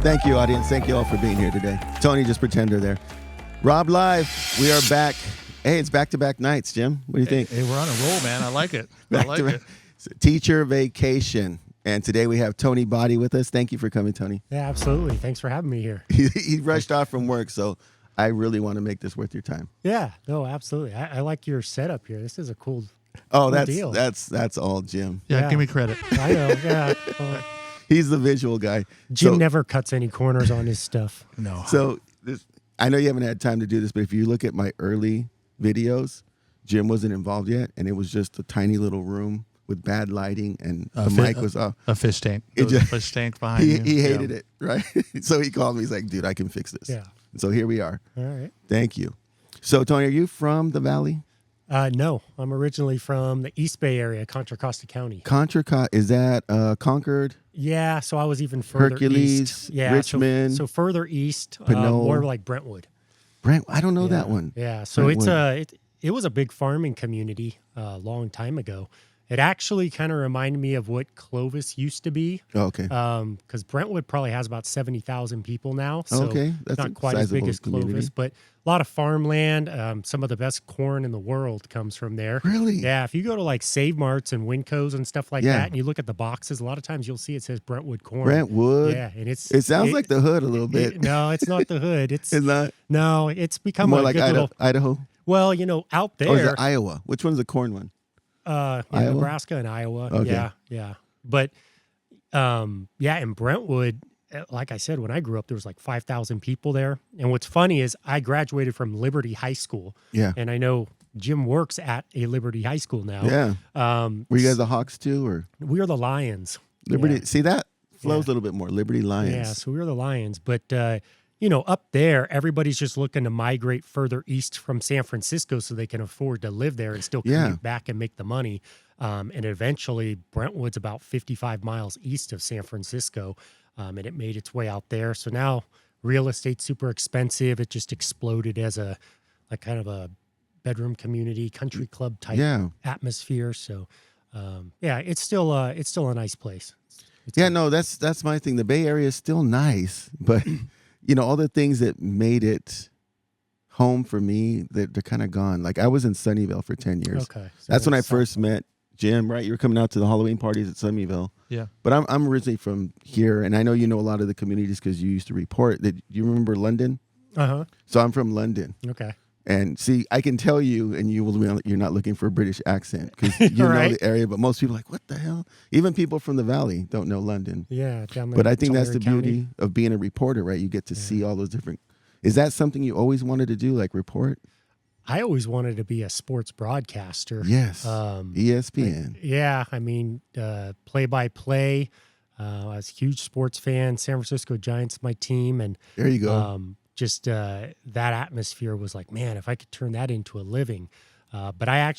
Thank you, audience. Thank you all for being here today. Tony, just pretender there. RobLive, we are back. Hey, it's back-to-back nights, Jim. What do you think? Hey, we're on a roll, man. I like it. I like it. Teacher vacation. And today we have Tony Botti with us. Thank you for coming, Tony. Yeah, absolutely. Thanks for having me here. He rushed off from work, so I really want to make this worth your time. Yeah, no, absolutely. I like your setup here. This is a cool deal. deal. That's all Jim. Yeah, give me credit. I know, yeah. Well, He's the visual guy. Jim never cuts any corners on his stuff. No. So I know you haven't had time to do this, but if you look at my early videos, Jim wasn't involved yet, and it was just a tiny little room with bad lighting, and the mic was off. A fish tank. There was a fish tank behind you. He hated it, right? So he called me. He's like, dude, I can fix this. Yeah. So here we are. All right. Thank you. So, Tony, are you from the Valley? No, I'm originally from the East Bay area, Contra Costa County. Is that Concord? Yeah, so I was even further Hercules, east. Yeah, Richmond. So further east, Pinole. more like Brentwood. I don't know that one. Yeah, so Brentwood. it was a big farming community a long time ago. It actually kind of reminded me of what Clovis used to be. Oh, okay. Because Brentwood probably has about 70,000 people now. So okay. That's not quite as big as community. Clovis, but a lot of farmland. Some of the best corn in the world comes from there. Really? Yeah. If you go to like Save Marts and Wincos and stuff like that, and you look at the boxes, a lot of times you'll see it says Brentwood corn. Brentwood? Yeah. And it sounds like the hood a little bit. No, it's not the hood. It's not? No, it's become more a like good little, Idaho? Well, out there. Or is it Iowa? Which one's the corn one? Nebraska and Iowa. Okay. Yeah. But in Brentwood, like I said, when I grew up, there was like 5,000 people there. And what's funny is I graduated from Liberty High School. Yeah. And I know Jim works at a Liberty High School now. Yeah. Were you guys the Hawks too, or? We are the Lions. Liberty. Yeah. See, that flows a little bit more. Liberty Lions. Yeah, so we were the Lions. But, up there, everybody's just looking to migrate further east from San Francisco so they can afford to live there and still commute back and make the money. And eventually, Brentwood's about 55 miles east of San Francisco, and it made its way out there. So now real estate's super expensive. It just exploded as a kind of a bedroom community, country club type atmosphere. So, it's still a nice place. That's my thing. The Bay Area is still nice, but all the things that made it home for me, they're kind of gone. Like I was in Sunnyvale for 10 years. Okay. So that's when I first met Jim, right? You were coming out to the Halloween parties at Sunnyvale. Yeah. But I'm originally from here, and I know you know a lot of the communities because you used to report. You remember London? Uh-huh. So I'm from London. Okay. And see, I can tell you, and you're not looking for a British accent because you know the area, but most people are like, what the hell? Even people from the Valley don't know London. Yeah, down there. But I think that's the beauty of being a reporter, right? You get to see all those different. Is that something you always wanted to do, like report? I always wanted to be a sports broadcaster. Yes. ESPN. Play-by-play. I was a huge sports fan. San Francisco Giants, my team. And there you go. That atmosphere was like, man, if I could turn that into a living. But I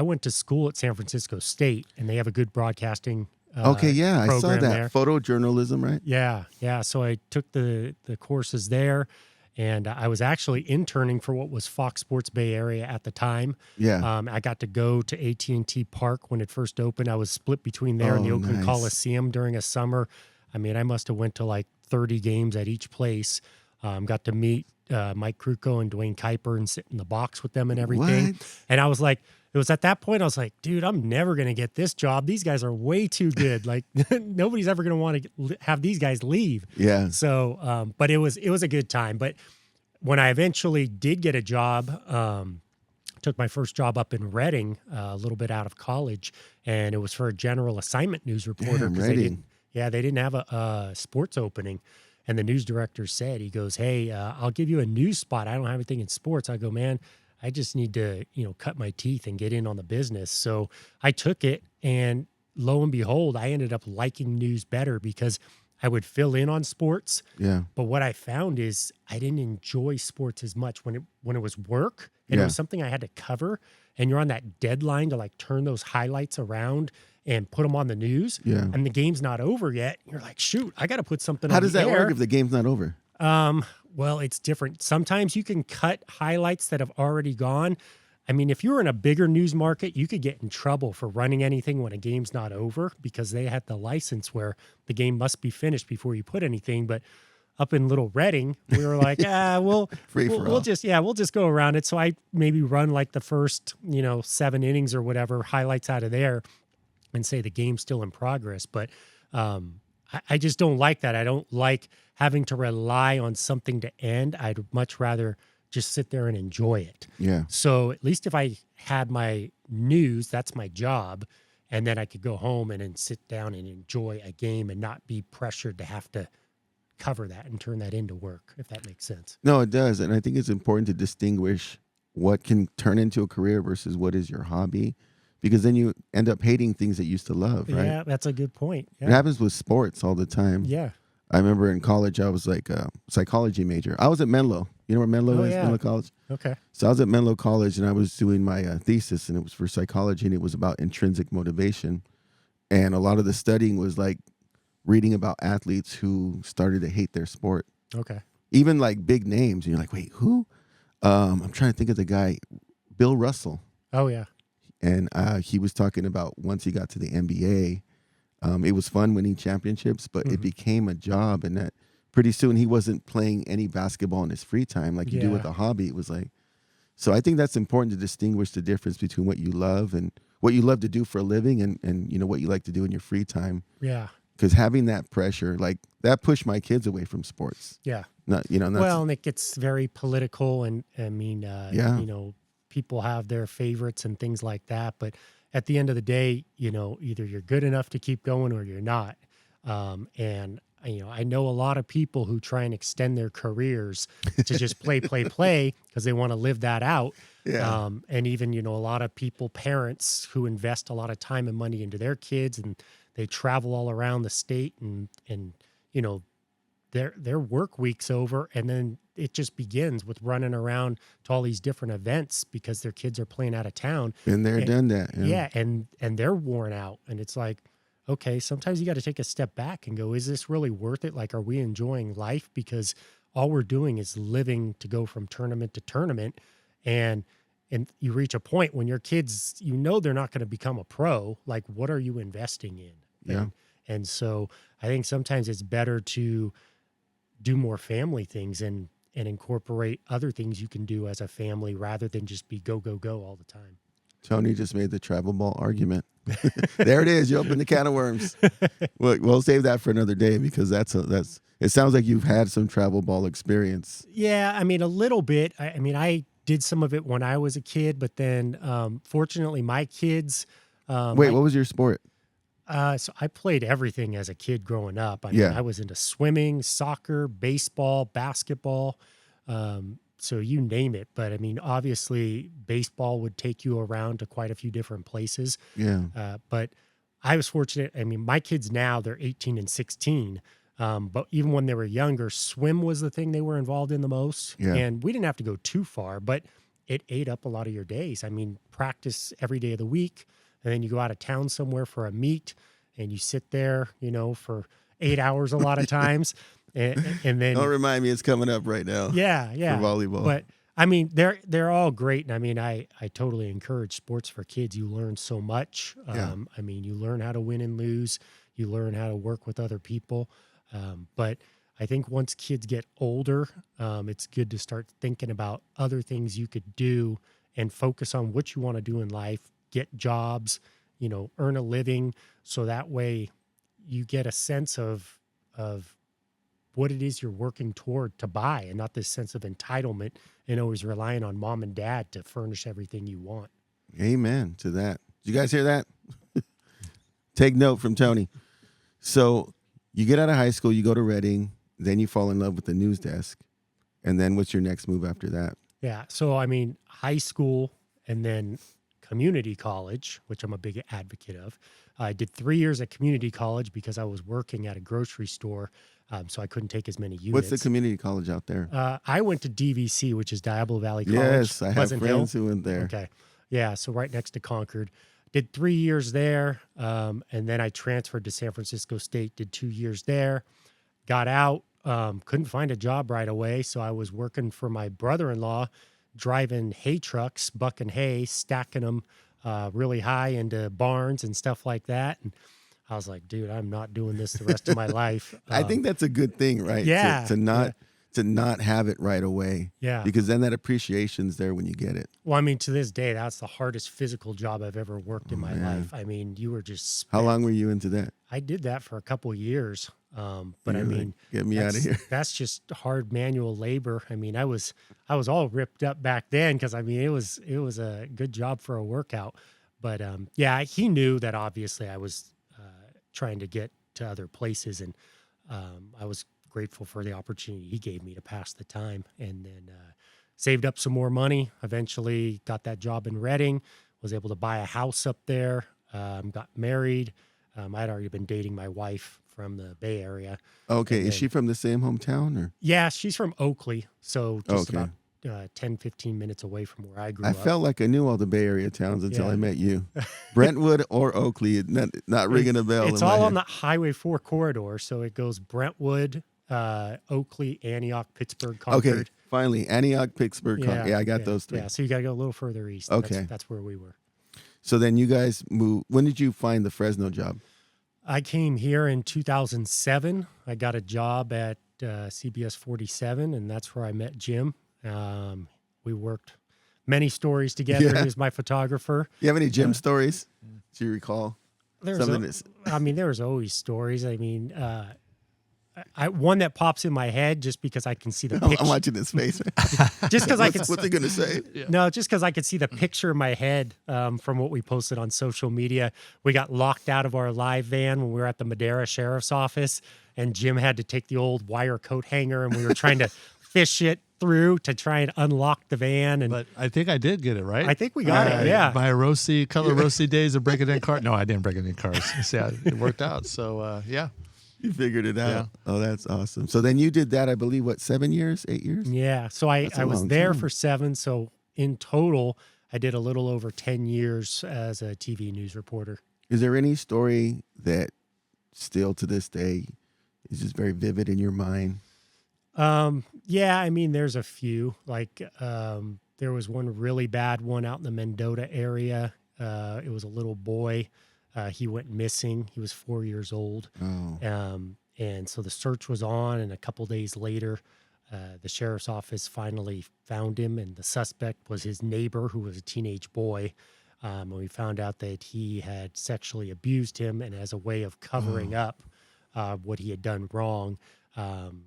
went to school at San Francisco State, and they have a good broadcasting I saw that. there. Photojournalism, right? Yeah. So I took the courses there, and I was actually interning for what was Fox Sports Bay Area at the time. Yeah. I got to go to AT&T Park when it first opened. I was split between there and the Oakland Coliseum during a summer. I mean, I must have went to like 30 games at each place. Got to meet Mike Krukow and Dwayne Kuiper and sit in the box with them and everything. What? And I was like, it was at that point I was like, dude, I'm never going to get this job. These guys are way too good. Like nobody's ever going to want to have these guys leave. Yeah. So, but it was a good time. But when I eventually did get a job, took my first job up in Reading, a little bit out of college, and it was for a general assignment news reporter. Damn, Reading. They didn't have a sports opening. And the news director said, he goes, hey, I'll give you a news spot. I don't have anything in sports. I go, man, I just need to, cut my teeth and get in on the business. So I took it, and lo and behold, I ended up liking news better because I would fill in on sports. Yeah. But what I found is I didn't enjoy sports as much when it was work and it was something I had to cover, and you're on that deadline to like turn those highlights around and put them on the news. Yeah. And the game's not over yet. You're like, shoot, I got to put something on the How does that air. work if the game's not over? Well, it's different. Sometimes you can cut highlights that have already gone. I mean, if you were in a bigger news market, you could get in trouble for running anything when a game's not over because they had the license where the game must be finished before you put anything. But up in Little Reading, we were like, we'll just go around it. So I maybe run like the first, 7 innings or whatever, highlights out of there, and say the game's still in progress. But I just don't like that. I don't like having to rely on something to end. I'd much rather just sit there and enjoy it. Yeah. So at least if I had my news, that's my job. And then I could go home and then sit down and enjoy a game and not be pressured to have to cover that and turn that into work, if that makes sense. No, it does. And I think it's important to distinguish what can turn into a career versus what is your hobby, because then you end up hating things that you used to love, right? Yeah, that's a good point. Yeah. It happens with sports all the time. Yeah. I remember in college, I was like a psychology major. I was at Menlo. You know where Menlo is? Yeah. Menlo College? Okay. So I was at Menlo College, and I was doing my thesis, and it was for psychology, and it was about intrinsic motivation. And a lot of the studying was like reading about athletes who started to hate their sport. Okay. Even like big names. And you're like, wait, who? I'm trying to think of the guy, Bill Russell. Oh, yeah. And he was talking about once he got to the NBA, it was fun winning championships, but it became a job, and that pretty soon he wasn't playing any basketball in his free time like you do with a hobby. It was like, so I think that's important to distinguish the difference between what you love and what you love to do for a living and what you like to do in your free time. Yeah. Because having that pressure, like that pushed my kids away from sports. Yeah. Well, and it gets very political, and I mean, people have their favorites and things like that. But at the end of the day, either you're good enough to keep going or you're not. And I know a lot of people who try and extend their careers to just play because they want to live that out. Yeah. And even, a lot of people, parents who invest a lot of time and money into their kids, and they travel all around the state, and their work week's over, and then it just begins with running around to all these different events because their kids are playing out of town. Been there, done that. Yeah, and they're worn out, and it's like, okay, sometimes you got to take a step back and go, is this really worth it? Like, are we enjoying life? Because all we're doing is living to go from tournament to tournament, and you reach a point when your kids, they're not going to become a pro. Like, what are you investing in? Yeah. And so I think sometimes it's better to do more family things and incorporate other things you can do as a family rather than just be go, go, go all the time. Tony just made the travel ball argument. There it is. You opened the can of worms. We'll save that for another day, because it sounds like you've had some travel ball experience. Yeah, I mean, a little bit. I did some of it when I was a kid, but then fortunately my kids. What was your sport? So I played everything as a kid growing up. I was into swimming, soccer, baseball, basketball. So you name it. But I mean, obviously baseball would take you around to quite a few different places. Yeah. But I was fortunate. I mean, my kids now, they're 18 and 16. But even when they were younger, swim was the thing they were involved in the most. Yeah. And we didn't have to go too far, but it ate up a lot of your days. I mean, practice every day of the week. And then you go out of town somewhere for a meet, and you sit there, for 8 hours a lot of times. And then don't remind me, it's coming up right now. Yeah. For volleyball. But I mean, they're all great. And I mean, I totally encourage sports for kids. You learn so much. I mean, you learn how to win and lose. You learn how to work with other people. But I think once kids get older, it's good to start thinking about other things you could do and focus on what you want to do in life, get jobs, earn a living. So that way you get a sense of what it is you're working toward to buy, and not this sense of entitlement and always relying on mom and dad to furnish everything you want. Amen to that. Did you guys hear that? Take note from Tony. So you get out of high school, you go to Reading, then you fall in love with the news desk. And then what's your next move after that? Yeah. So, I mean, high school and then community college, which I'm a big advocate of. I did 3 years at community college because I was working at a grocery store, so I couldn't take as many units. What's the community college out there? I went to DVC, which is Diablo Valley College. Yes, I have Pleasant friends Hill. who went there. Okay. Yeah, so right next to Concord. Did 3 years there, and then I transferred to San Francisco State, did 2 years there, got out, couldn't find a job right away, so I was working for my brother-in-law, driving hay trucks, bucking hay, stacking them really high into barns and stuff like that. And I was like, dude, I'm not doing this the rest of my life. I think that's a good thing, right? Yeah. To not have it right away. Yeah. Because then that appreciation's there when you get it. Well, I mean, to this day, that's the hardest physical job I've ever worked in my life. I mean, you were just How long were you into that? I did that for a couple of years. But I mean, get me out of here. That's just hard manual labor. I mean, I was all ripped up back then because I mean, it was a good job for a workout. But yeah, he knew that obviously I was trying to get to other places, and I was grateful for the opportunity he gave me to pass the time. And then saved up some more money. Eventually, got that job in Redding. Was able to buy a house up there. Got married. I'd already been dating my wife from the Bay Area. Okay. Is she from the same hometown? Or? Yeah, she's from Oakley. So just about 10, 15 minutes away from where I grew up. I felt like I knew all the Bay Area towns until I met you. Brentwood or Oakley, not ringing a bell. It's all on the Highway 4 corridor. So it goes Brentwood, Oakley, Antioch, Pittsburgh, Concord. Okay, finally. Antioch, Pittsburgh, Concord. Yeah, I got those three. Yeah, so you got to go a little further east. Okay. That's where we were. So then you guys moved. When did you find the Fresno job? I came here in 2007. I got a job at CBS 47, and that's where I met Jim. We worked many stories together. He was my photographer. You have any Jim stories? Do you recall? There was always stories. I mean, one that pops in my head just because I can see the picture. I'm watching his face. Just because I can. What's he gonna say? No, just because I could see the picture in my head from what we posted on social media. We got locked out of our live van when we were at the Madera Sheriff's Office, and Jim had to take the old wire coat hanger, and we were trying to fish it through to try and unlock the van. But I think I did get it right. I think we got it. Yeah, by a couple of Rossi days of breaking in cars. No, I didn't break any cars. Yeah, it worked out. So yeah. You figured it out. Yeah. Oh, that's awesome. So then you did that, I believe, what, 7 years, 8 years? Yeah. So I was there for 7. So in total, I did a little over 10 years as a TV news reporter. Is there any story that still to this day is just very vivid in your mind? Yeah, I mean, there's a few. Like there was one really bad one out in the Mendota area. It was a little boy. He went missing. He was 4 years old. Oh. And so the search was on, and a couple days later, the sheriff's office finally found him, and the suspect was his neighbor, who was a teenage boy. And we found out that he had sexually abused him, and as a way of covering up what he had done wrong,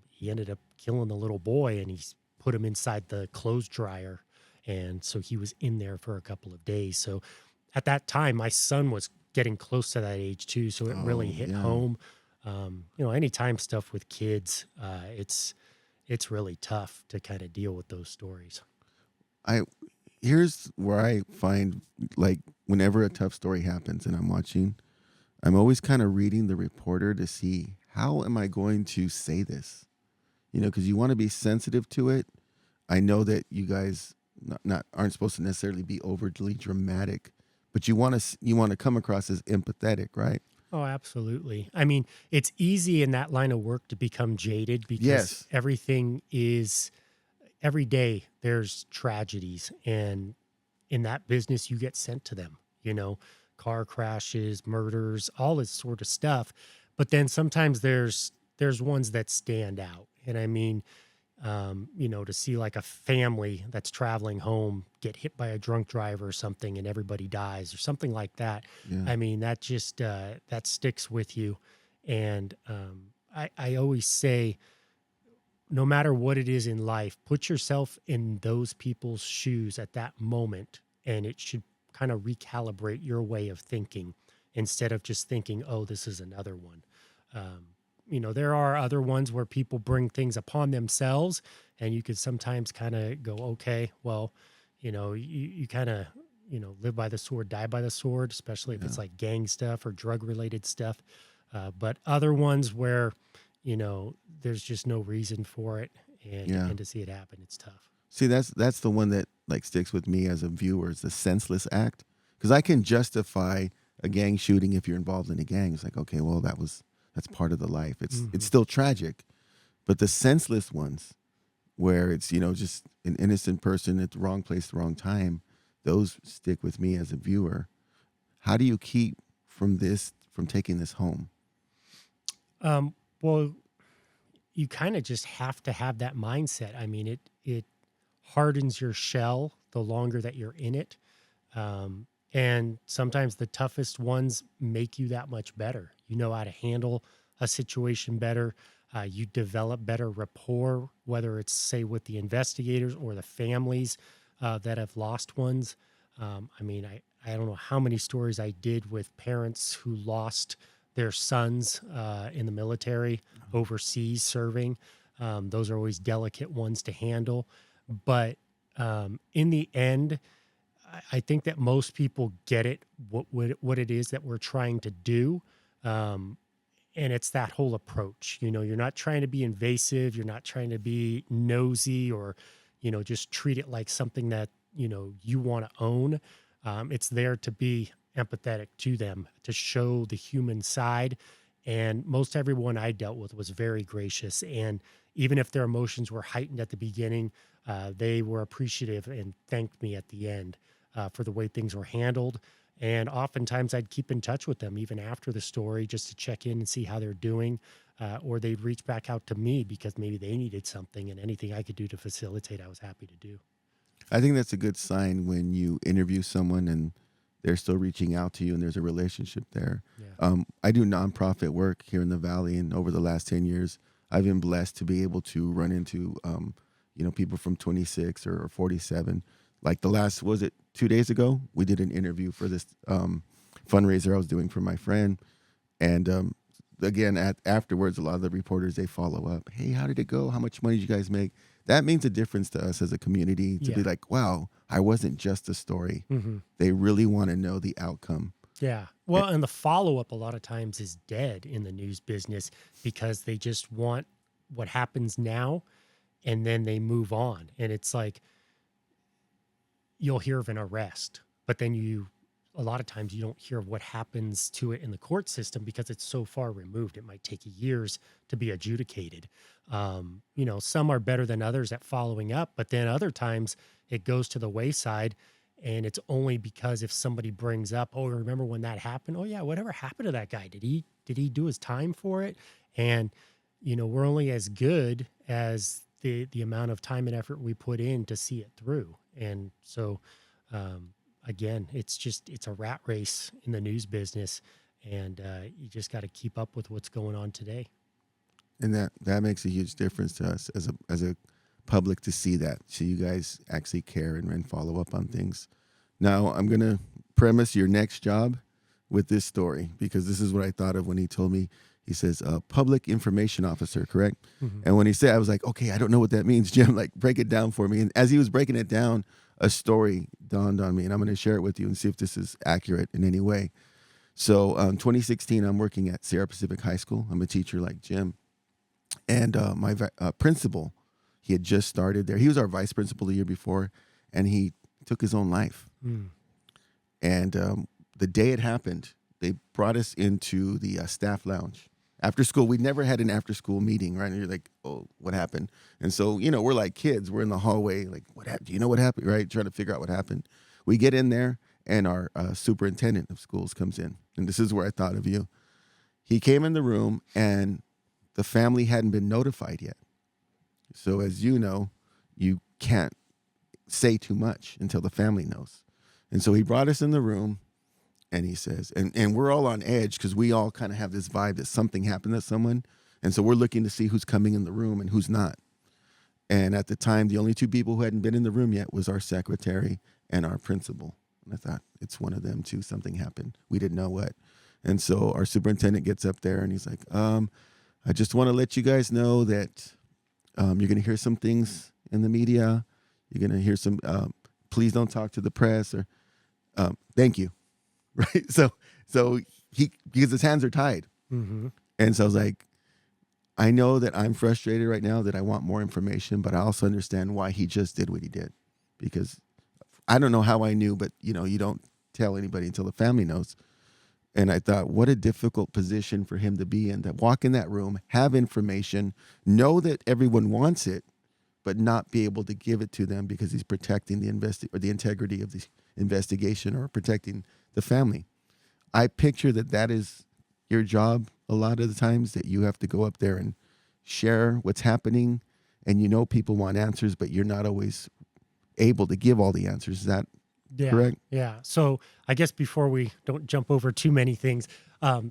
he ended up killing the little boy, and he put him inside the clothes dryer. And so he was in there for a couple of days. So at that time, my son was getting close to that age too, so it really hit home. Anytime stuff with kids, it's really tough to kind of deal with those stories. Here's where I find, like, whenever a tough story happens and I'm watching, I'm always kind of reading the reporter to see how am I going to say this, because you want to be sensitive to it. I know that you guys aren't supposed to necessarily be overly dramatic, but you want to come across as empathetic, right? Oh, absolutely. I mean, it's easy in that line of work to become jaded because everything is, every day there's tragedies, and in that business you get sent to them, car crashes, murders, all this sort of stuff. But then sometimes there's ones that stand out. And I mean, to see like a family that's traveling home get hit by a drunk driver or something and everybody dies or something like that. Yeah. I mean, that just, that sticks with you. And I always say, no matter what it is in life, put yourself in those people's shoes at that moment, and it should kind of recalibrate your way of thinking instead of just thinking, oh, this is another one. There are other ones where people bring things upon themselves, and you could sometimes kind of go, okay, well, you kind of, live by the sword, die by the sword, especially if it's like gang stuff or drug related stuff. But other ones where, there's just no reason for it, and to see it happen, it's tough. See, that's the one that like sticks with me as a viewer, is the senseless act. Because I can justify a gang shooting if you're involved in a gang. It's like, okay, well, that's part of the life. It's still tragic. But the senseless ones, where it's, just an innocent person at the wrong place, the wrong time, those stick with me as a viewer. How do you keep from from taking this home? Well, you kind of just have to have that mindset. I mean, it hardens your shell the longer that you're in it. And sometimes the toughest ones make you that much better. You know how to handle a situation better. You develop better rapport, whether it's, say, with the investigators or the families that have lost ones. I mean, I don't know how many stories I did with parents who lost their sons in the military overseas serving. Those are always delicate ones to handle. But in the end, I think that most people get it, what it is that we're trying to do. And it's that whole approach. You know, you're not trying to be invasive. You're not trying to be nosy or, you know, just treat it like something that, you know, you want to own. It's there to be empathetic to them, to show the human side. And most everyone I dealt with was very gracious. And even if their emotions were heightened at the beginning, they were appreciative and thanked me at the end for the way things were handled. And oftentimes I'd keep in touch with them even after the story just to check in and see how they're doing. Or they'd reach back out to me because maybe they needed something, and anything I could do to facilitate, I was happy to do. I think that's a good sign when you interview someone and they're still reaching out to you and there's a relationship there. Yeah. I do nonprofit work here in the Valley, and over the last 10 years, I've been blessed to be able to run into, people from 26 or 47. Like the last, was it 2 days ago? We did an interview for this fundraiser I was doing for my friend. And again, afterwards, a lot of the reporters, they follow up. Hey, how did it go? How much money did you guys make? That means a difference to us as a community to be like, wow, I wasn't just a story. Mm-hmm. They really want to know the outcome. Yeah. Well, and the follow-up a lot of times is dead in the news business because they just want what happens now and then they move on. And it's like, you'll hear of an arrest, but then a lot of times you don't hear of what happens to it in the court system because it's so far removed. It might take years to be adjudicated. Some are better than others at following up, but then other times it goes to the wayside, and it's only because if somebody brings up, oh, remember when that happened? Oh yeah, whatever happened to that guy? Did he do his time for it? And, we're only as good as the amount of time and effort we put in to see it through. And so, again, it's a rat race in the news business, and you just got to keep up with what's going on today. And that makes a huge difference to us as a public to see that. So you guys actually care and follow up on things. Now, I'm going to premise your next job with this story, because this is what I thought of when he told me. He says, public information officer, correct? Mm-hmm. And when he said, I was like, okay, I don't know what that means, Jim. Like, break it down for me. And as he was breaking it down, a story dawned on me, and I'm going to share it with you and see if this is accurate in any way. So, 2016, I'm working at Sierra Pacific High School. I'm a teacher like Jim. And my principal, he had just started there. He was our vice principal the year before, and he took his own life. Mm. And the day it happened, they brought us into the staff lounge. After school, we never had an after-school meeting, right? And you're like, oh, what happened? And so, we're like kids. We're in the hallway, like, what happened? Do you know what happened, right? Trying to figure out what happened. We get in there, and our superintendent of schools comes in. And this is where I thought of you. He came in the room, and the family hadn't been notified yet. So as you know, you can't say too much until the family knows. And so he brought us in the room, and he says, and we're all on edge because we all kind of have this vibe that something happened to someone. And so we're looking to see who's coming in the room and who's not. And at the time, the only two people who hadn't been in the room yet was our secretary and our principal. And I thought, it's one of them too. Something happened. We didn't know what. And so our superintendent gets up there and he's like, I just want to let you guys know that you're going to hear some things in the media. You're going to hear some, please don't talk to the press, or thank you. Right. So because his hands are tied. Mm-hmm. And so I was like, I know that I'm frustrated right now, that I want more information, but I also understand why he just did what he did, because I don't know how I knew, but you don't tell anybody until the family knows. And I thought, what a difficult position for him to be in, to walk in that room, have information, know that everyone wants it, but not be able to give it to them because he's protecting the integrity of the investigation, or protecting the family. I picture that is your job a lot of the times, that you have to go up there and share what's happening, and people want answers, but you're not always able to give all the answers. Is that correct? Yeah. So I guess before we don't jump over too many things,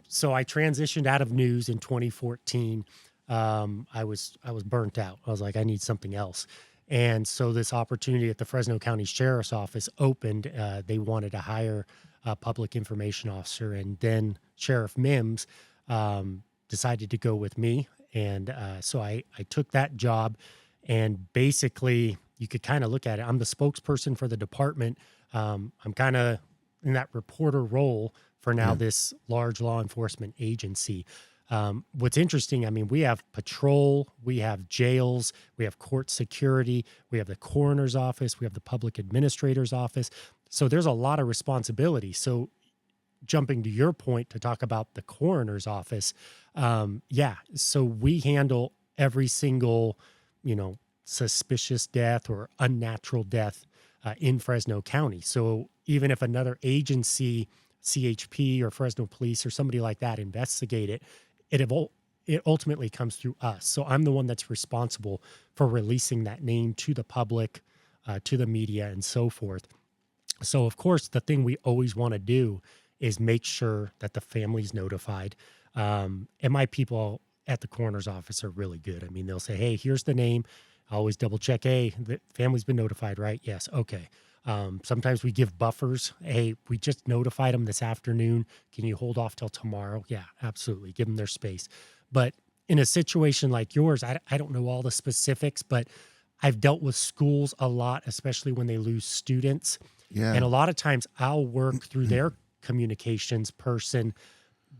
so I transitioned out of news in 2014. I was burnt out. I was like, I need something else. And so this opportunity at the Fresno County Sheriff's Office opened. They wanted to hire a public information officer, and then Sheriff Mims decided to go with me. And so I took that job, and basically you could kind of look at it. I'm the spokesperson for the department. I'm kind of in that reporter role for now, this large law enforcement agency. What's interesting, I mean, we have patrol, we have jails, we have court security, we have the coroner's office, we have the public administrator's office. So there's a lot of responsibility. So jumping to your point to talk about the coroner's office, so we handle every single, suspicious death or unnatural death in Fresno County. So even if another agency, CHP or Fresno Police or somebody like that, investigate it, it ultimately comes through us. So I'm the one that's responsible for releasing that name to the public, to the media, and so forth. So, of course, the thing we always want to do is make sure that the family's notified. And my people at the coroner's office are really good. I mean, they'll say, hey, here's the name. I always double check. Hey, the family's been notified, right? Yes. Okay. Sometimes we give buffers. Hey, we just notified them this afternoon. Can you hold off till tomorrow? Yeah, absolutely. Give them their space. But in a situation like yours, I don't know all the specifics, but I've dealt with schools a lot, especially when they lose students. Yeah. And a lot of times I'll work through their communications person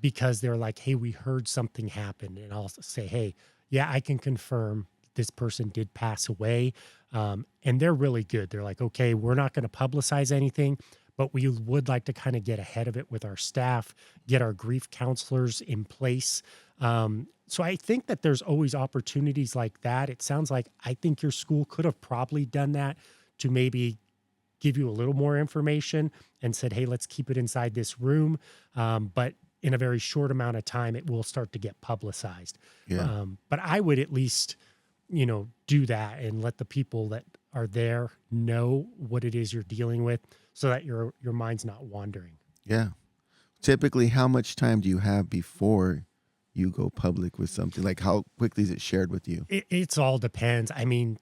because they're like, hey, we heard something happen. And I'll say, hey, yeah, I can confirm this person did pass away. And they're really good. They're like, okay, we're not going to publicize anything, but we would like to kind of get ahead of it with our staff, get our grief counselors in place. So I think that there's always opportunities like that. It sounds like I think your school could have probably done that to maybe give you a little more information and said, hey, let's keep it inside this room. But in a very short amount of time, it will start to get publicized. Yeah. But I would at least, do that and let the people that are there know what it is you're dealing with so that your mind's not wandering. Yeah. Typically, how much time do you have before you go public with something? Like, how quickly is it shared with you? It's all depends. I mean,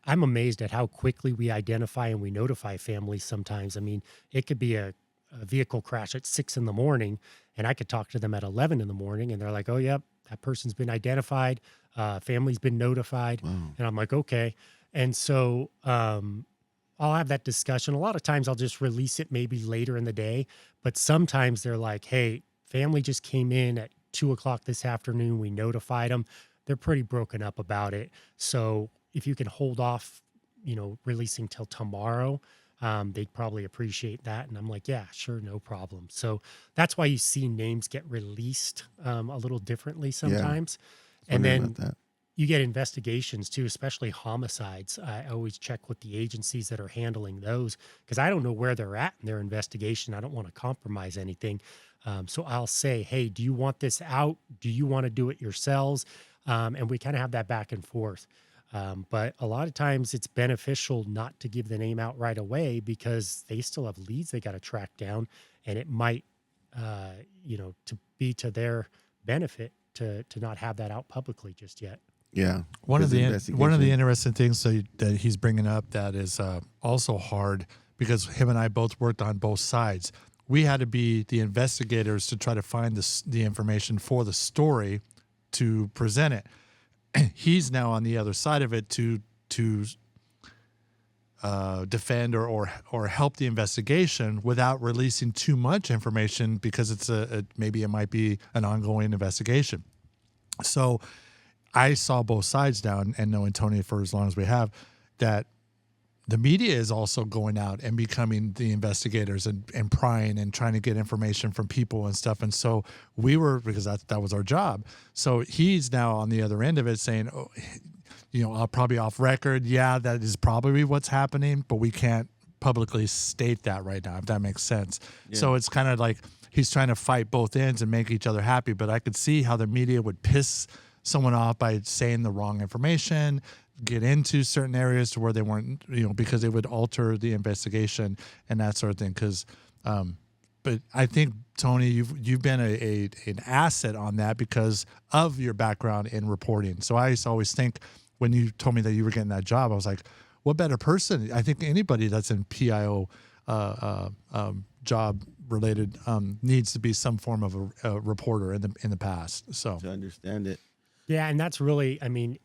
I'm amazed at how quickly we identify and we notify families sometimes. I mean, it could be a vehicle crash at 6 a.m. and I could talk to them at 11 a.m. and they're like, oh, yep, that person's been identified. Family's been notified. Wow. And I'm like, okay. And so I'll have that discussion. A lot of times I'll just release it maybe later in the day, but sometimes they're like, hey, family just came in at 2:00 this afternoon. We notified them. They're pretty broken up about it. So if you can hold off, releasing till tomorrow, they'd probably appreciate that. And I'm like, yeah, sure, no problem. So that's why you see names get released a little differently sometimes. And then you get investigations too, especially homicides. I always check with the agencies that are handling those because I don't know where they're at in their investigation. I don't want to compromise anything. So I'll say, hey, do you want this out? Do you want to do it yourselves? And we kind of have that back and forth. But a lot of times it's beneficial not to give the name out right away because they still have leads they got to track down, and it might, to be to their benefit to not have that out publicly just yet. Yeah. One of the interesting things that he's bringing up that is also hard because him and I both worked on both sides. We had to be the investigators to try to find the information for the story to present it. He's now on the other side of it to defend or help the investigation without releasing too much information because it's maybe it might be an ongoing investigation. So I saw both sides now, and knowing Tony for as long as we have, that the media is also going out and becoming the investigators and prying and trying to get information from people and stuff. And so we were, because that was our job. So he's now on the other end of it saying, oh, I'll probably off record. Yeah, that is probably what's happening, but we can't publicly state that right now, if that makes sense. Yeah. So it's kind of like he's trying to fight both ends and make each other happy. But I could see how the media would piss someone off by saying the wrong information, get into certain areas to where they weren't, because it would alter the investigation and that sort of thing. But I think, Tony, you've been an asset on that because of your background in reporting. So I used to always think, when you told me that you were getting that job, I was like, what better person? I think anybody that's in PIO job related needs to be some form of a reporter in the past. So to understand it. Yeah, and that's really,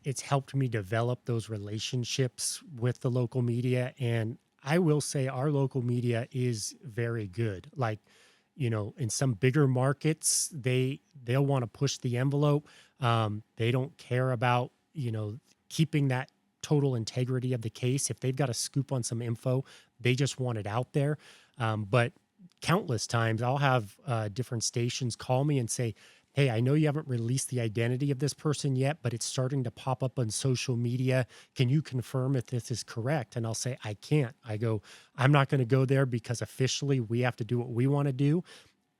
it's helped me develop those relationships with the local media. And I will say our local media is very good. Like, in some bigger markets, they'll want to push the envelope. They don't care about, keeping that total integrity of the case. If they've got a scoop on some info, they just want it out there. But countless times I'll have different stations call me and say, hey, I know you haven't released the identity of this person yet, but it's starting to pop up on social media. Can you confirm if this is correct? And I'll say, I can't. I go, I'm not going to go there because officially we have to do what we want to do.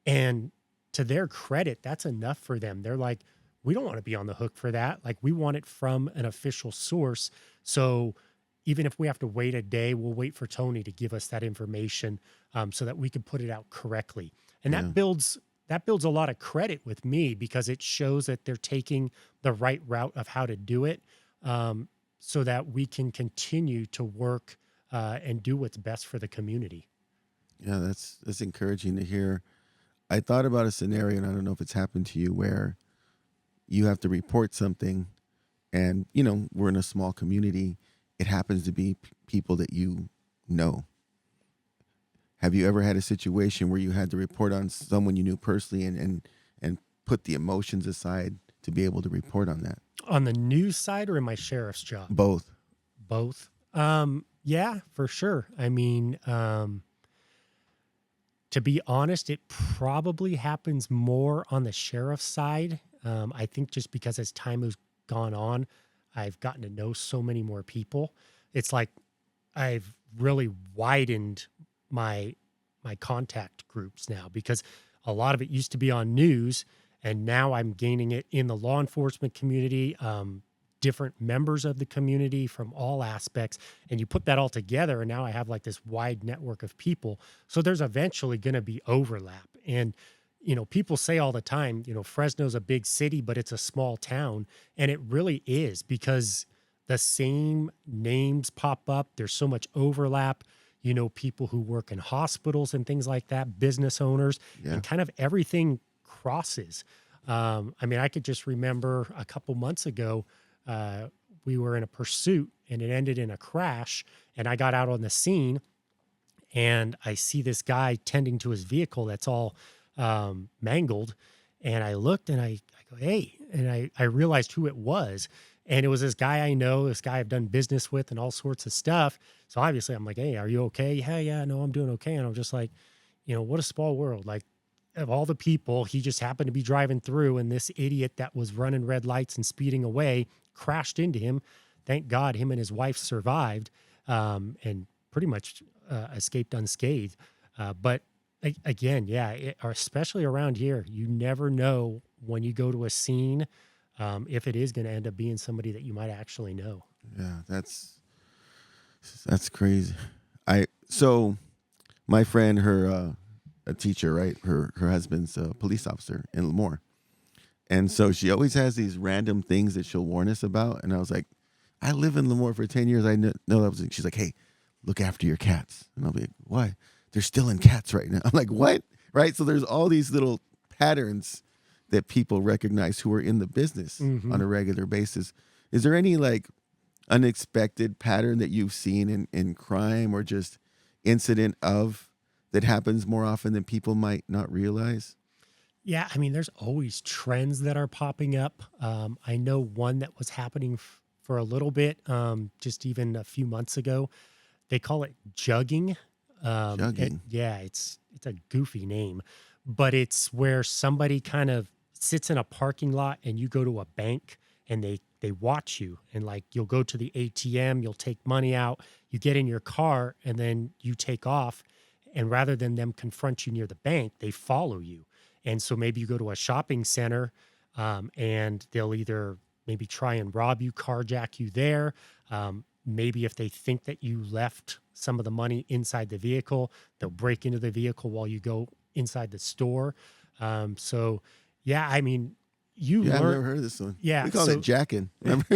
And to their credit, that's enough for them. They're like, we don't want to be on the hook for that. Like, we want it from an official source. So even if we have to wait a day, we'll wait for Tony to give us that information so that we can put it out correctly. And that builds a lot of credit with me because it shows that they're taking the right route of how to do it so that we can continue to work and do what's best for the community. Yeah, that's encouraging to hear. I thought about a scenario, and I don't know if it's happened to you, where you have to report something and, we're in a small community. It happens to be people that you know. Have you ever had a situation where you had to report on someone you knew personally and put the emotions aside to be able to report on that? On the news side or in my sheriff's job? Both. Both. Yeah, for sure. To be honest, it probably happens more on the sheriff's side. I think just because as time has gone on, I've gotten to know so many more people. It's like I've really widened my contact groups now because a lot of it used to be on news, and now I'm gaining it in the law enforcement community, different members of the community from all aspects. And you put that all together, and now I have like this wide network of people. So there's eventually going to be overlap. And, people say all the time, Fresno's a big city, but it's a small town. And it really is because the same names pop up. There's so much overlap. People who work in hospitals and things like that, business owners, and kind of everything crosses. I could just remember a couple months ago, we were in a pursuit and it ended in a crash. And I got out on the scene and I see this guy tending to his vehicle that's all mangled. And I looked and I go, hey, and I realized who it was. And it was this guy I know, this guy I've done business with and all sorts of stuff. So obviously I'm like, hey, are you okay? Yeah, no, I'm doing okay. And I'm just like, what a small world. Like, of all the people, he just happened to be driving through and this idiot that was running red lights and speeding away crashed into him. Thank God him and his wife survived and pretty much escaped unscathed. But again, especially around here, you never know when you go to a scene if it is going to end up being somebody that you might actually know. Yeah, that's crazy. So my friend, a teacher, right? Her husband's a police officer in Lemoore. And so she always has these random things that she'll warn us about. And I was like, I live in Lemoore for 10 years. I know that. She's like, hey, look after your cats. And I'll be like, why? They're stealing cats right now. I'm like, what? Right? So there's all these little patterns that people recognize who are in the business on a regular basis. Is there any like unexpected pattern that you've seen in crime or just incident that happens more often than people might not realize? Yeah, there's always trends that are popping up. I know one that was happening for a little bit, just even a few months ago. They call it jugging. Jugging? It's a goofy name, but it's where somebody kind of sits in a parking lot and you go to a bank and they watch you, and like you'll go to the ATM, you'll take money out, you get in your car, and then you take off. And rather than them confront you near the bank, they follow you. And so maybe you go to a shopping center and they'll either maybe try and rob you, carjack you there. Maybe if they think that you left some of the money inside the vehicle, they'll break into the vehicle while you go inside the store. So, yeah, I mean, I've never heard of this one. Yeah. We call it jacking. Remember?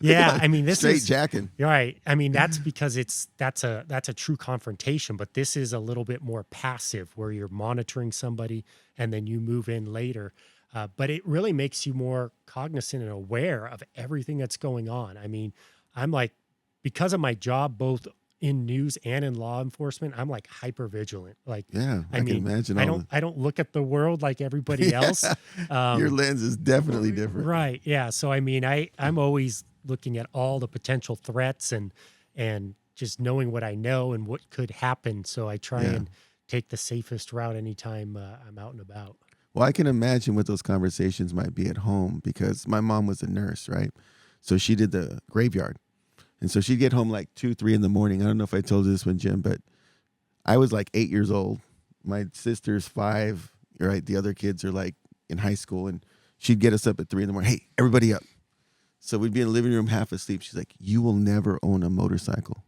Yeah. I mean, this straight is jacking. right. I mean, that's because that's a true confrontation, but this is a little bit more passive where you're monitoring somebody and then you move in later. But it really makes you more cognizant and aware of everything that's going on. I mean, I'm like, because of my job, both in news and in law enforcement, I'm like hyper vigilant. Like, yeah, I mean, can imagine. I don't look at the world like everybody else. Your lens is definitely different. Right. Yeah. So, I mean, I'm always looking at all the potential threats and just knowing what I know and what could happen. So I try and take the safest route anytime I'm out and about. Well, I can imagine what those conversations might be at home because my mom was a nurse, right? So she did the graveyard. And so she'd get home like 2, 3 in the morning. I don't know if I told you this one, Jim, but I was like 8 years old. My sister's 5, right? The other kids are like in high school. And she'd get us up at 3 in the morning. Hey, everybody up. So we'd be in the living room half asleep. She's like, you will never own a motorcycle.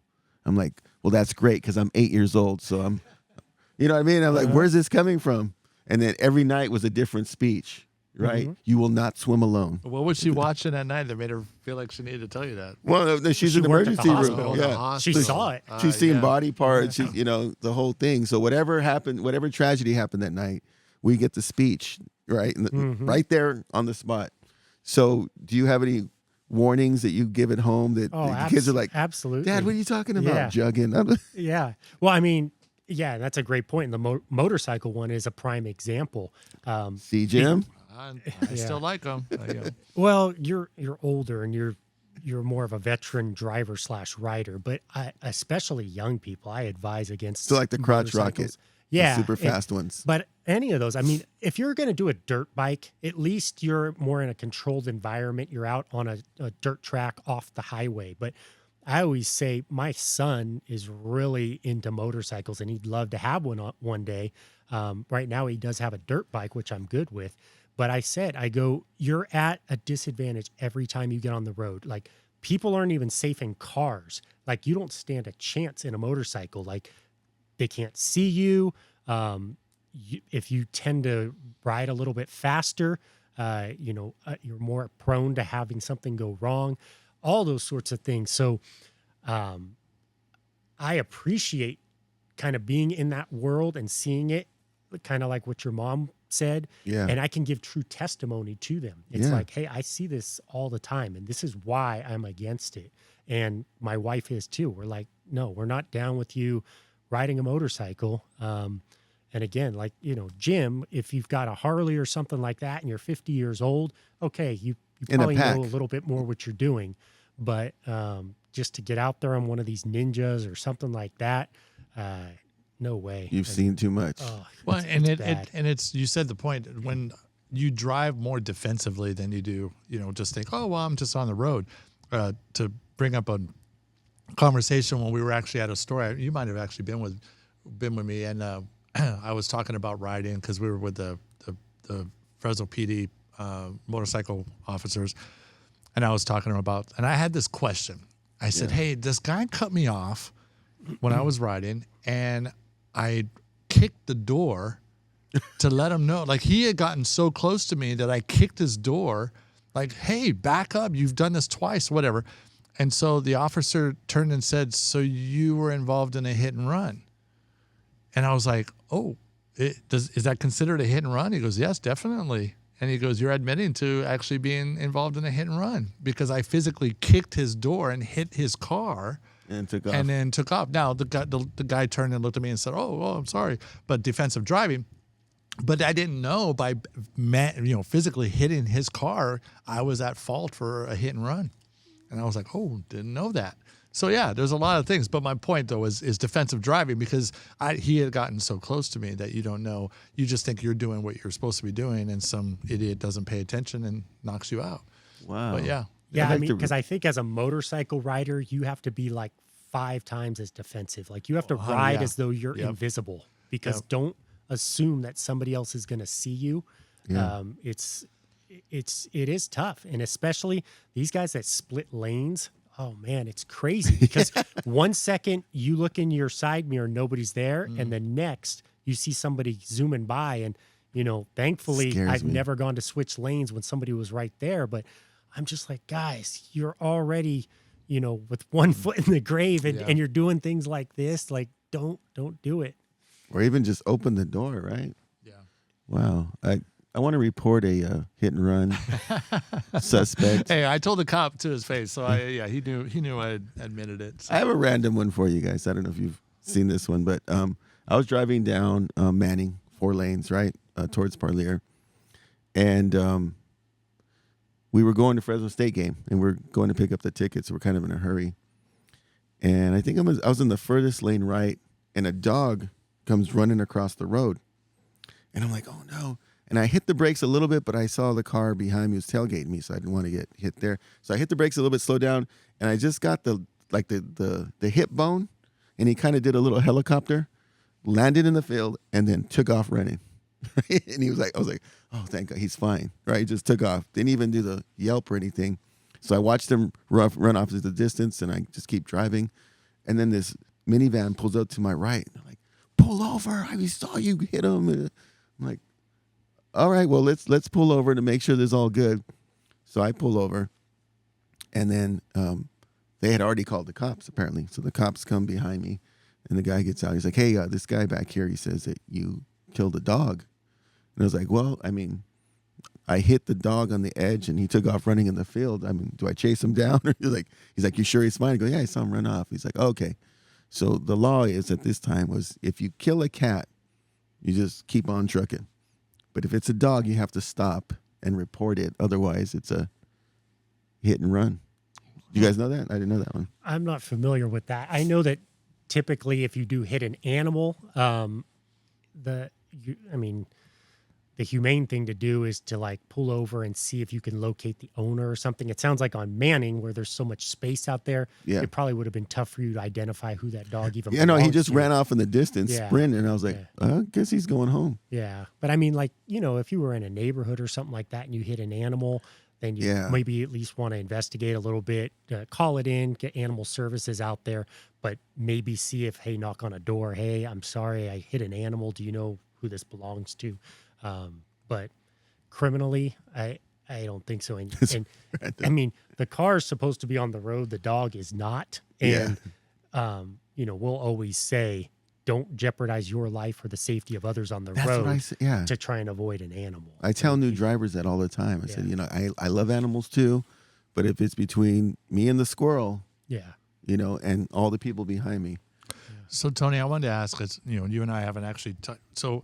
I'm like, well, that's great because I'm 8 years old. So I'm, you know what I mean? I'm like, where's this coming from? And then every night was a different speech. Right? Mm-hmm. You will not swim alone. What was she watching at night that made her feel like she needed to tell you that? Well, no, she's in the emergency room. Yeah. She saw it. She's seeing body parts, she's, you know, the whole thing. So whatever happened, whatever tragedy happened that night, we get the speech, right? Right there on the spot. So do you have any warnings that you give at home that the kids are like, absolutely. Dad, what are you talking about? Jugging. Yeah. Well, I mean, yeah, that's a great point. And the motorcycle one is a prime example. See, Jim? I still like them. Well, you're older and you're more of a veteran driver / rider, but especially young people, I advise against. So like the crotch rocket, the super fast ones. But any of those, I mean, if you're going to do a dirt bike, at least you're more in a controlled environment. You're out on a dirt track off the highway. But I always say my son is really into motorcycles and he'd love to have one day. Right now he does have a dirt bike, which I'm good with. But I go, you're at a disadvantage every time you get on the road. Like, people aren't even safe in cars. Like, you don't stand a chance in a motorcycle. Like, they can't see you. If you tend to ride a little bit faster, you're more prone to having something go wrong, all those sorts of things. So I appreciate kind of being in that world and seeing it, kind of like what your mom said, and I can give true testimony to them. It's like, hey, I see this all the time, and this is why I'm against it. And my wife is too. We're like, no, we're not down with you riding a motorcycle. And again, like, Jim, if you've got a Harley or something like that and you're 50 years old, okay, you probably know a little bit more what you're doing. But just to get out there on one of these Ninjas or something like that, no way. You've seen too much. Well, it's you said the point, when you drive more defensively than you do, just think, oh, well, I'm just on the road. To bring up a conversation when we were actually at a store, you might have actually been with me, and I was talking about riding because we were with the Fresno PD motorcycle officers, and I was talking to them about, and I had this question. I said, hey, this guy cut me off when I was riding, and I kicked the door to let him know. Like, he had gotten so close to me that I kicked his door, like, hey, back up. You've done this twice, whatever. And so the officer turned and said, so you were involved in a hit and run? And I was like, oh, is that considered a hit and run? He goes, yes, definitely. And he goes, you're admitting to actually being involved in a hit and run because I physically kicked his door and hit his car. And took off. And then took off. Now, the guy turned and looked at me and said, oh, I'm sorry. But defensive driving. But I didn't know by physically hitting his car, I was at fault for a hit and run. And I was like, oh, didn't know that. So, yeah, there's a lot of things. But my point, though, is defensive driving because he had gotten so close to me that you don't know. You just think you're doing what you're supposed to be doing, and some idiot doesn't pay attention and knocks you out. Wow. But, yeah. Yeah, I mean, because I think as a motorcycle rider, you have to be like 5 times as defensive. Like you have to Oh, ride yeah. as though you're Yep. invisible, because Yep. don't assume that somebody else is going to see you. Yeah. It is tough, and especially these guys that split lanes. Oh man, it's crazy because 1 second you look in your side mirror, nobody's there, and the next you see somebody zooming by, and thankfully Scares I've me. never gone to switch lanes when somebody was right there, but I'm just like, guys, you're already, with 1 foot in the grave, and, Yeah. and you're doing things like this. Like, don't do it. Or even just open the door, right? Yeah. Wow. I want to report a hit and run suspect. Hey, I told the cop to his face, so he knew I had admitted it. So. I have a random one for you guys. I don't know if you've seen this one, but I was driving down Manning, 4 lanes, right, towards Parlier, and we were going to Fresno State game, and we're going to pick up the tickets. So we're kind of in a hurry, and I think I was in the furthest lane right, and a dog comes running across the road, and I'm like, oh no. And I hit the brakes a little bit, but I saw the car behind me was tailgating me, so I didn't want to get hit there. So I hit the brakes a little bit, slowed down, and I just got the hip bone, and he kind of did a little helicopter, landed in the field, and then took off running. And I was like, oh, thank God, he's fine. Right? He just took off. Didn't even do the yelp or anything. So I watched him run off into the distance, and I just keep driving. And then this minivan pulls up to my right. And I'm like, pull over. I saw you hit him. And I'm like, all right, well, let's pull over to make sure this is all good. So I pull over, and then they had already called the cops, apparently. So the cops come behind me, and the guy gets out. He's like, hey, this guy back here, he says that you killed a dog. And I was like, well, I mean, I hit the dog on the edge, and he took off running in the field. I mean, do I chase him down? Or he's like, you sure he's fine? I go, yeah, I saw him run off. He's like, okay. So the law is at this time was if you kill a cat, you just keep on trucking. But if it's a dog, you have to stop and report it. Otherwise, it's a hit and run. You guys know that? I didn't know that one. I'm not familiar with that. I know that typically if you do hit an animal, the humane thing to do is to like pull over and see if you can locate the owner or something. It sounds like on Manning, where there's so much space out there, Yeah. it probably would have been tough for you to identify who that dog even Yeah, no, he belongs just to. ran off in the distance, Yeah. sprinting, and I was like, Yeah. I guess he's going home. Yeah. But I mean, like, if you were in a neighborhood or something like that and you hit an animal, then you Yeah. maybe at least want to investigate a little bit, call it in, get animal services out there, but maybe see if, hey, knock on a door. Hey, I'm sorry, I hit an animal. Do you know who this belongs to? But criminally, I don't think so. And I mean, the car is supposed to be on the road. The dog is not. And, we'll always say, don't jeopardize your life or the safety of others on the That's road what I said. Yeah. to try and avoid an animal. I tell new drivers that all the time. I said, I love animals too, but if it's between me and the squirrel, Yeah. And all the people behind me. So Tony, I wanted to ask, you and I haven't actually. So,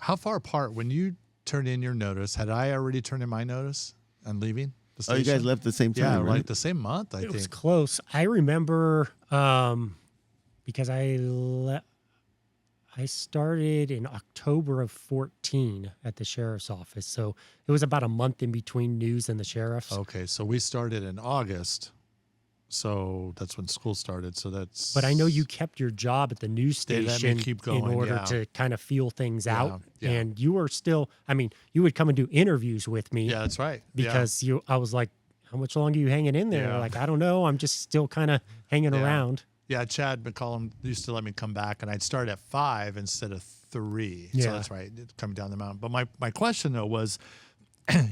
how far apart when you turned in your notice? Had I already turned in my notice and leaving the Oh, station? you guys left at the same time, Yeah, right? like the same month, I It was think. close. I remember because I started in October of 14 at the sheriff's office. So it was about a month in between news and the sheriff's. Okay, so we started in August. So that's when school started. So that's. But I know you kept your job at the news They let me station keep in going, order yeah. to kind of feel things out. yeah. And you were still, you would come and do interviews with me. Yeah, that's right. Because I was like, how much longer are you hanging in there? Yeah. Like, I don't know. I'm just still kind of hanging around. Yeah, Chad McCollum used to let me come back, and I'd start at 5 instead of 3. So Yeah. that's right, coming down the mountain. But my question, though, was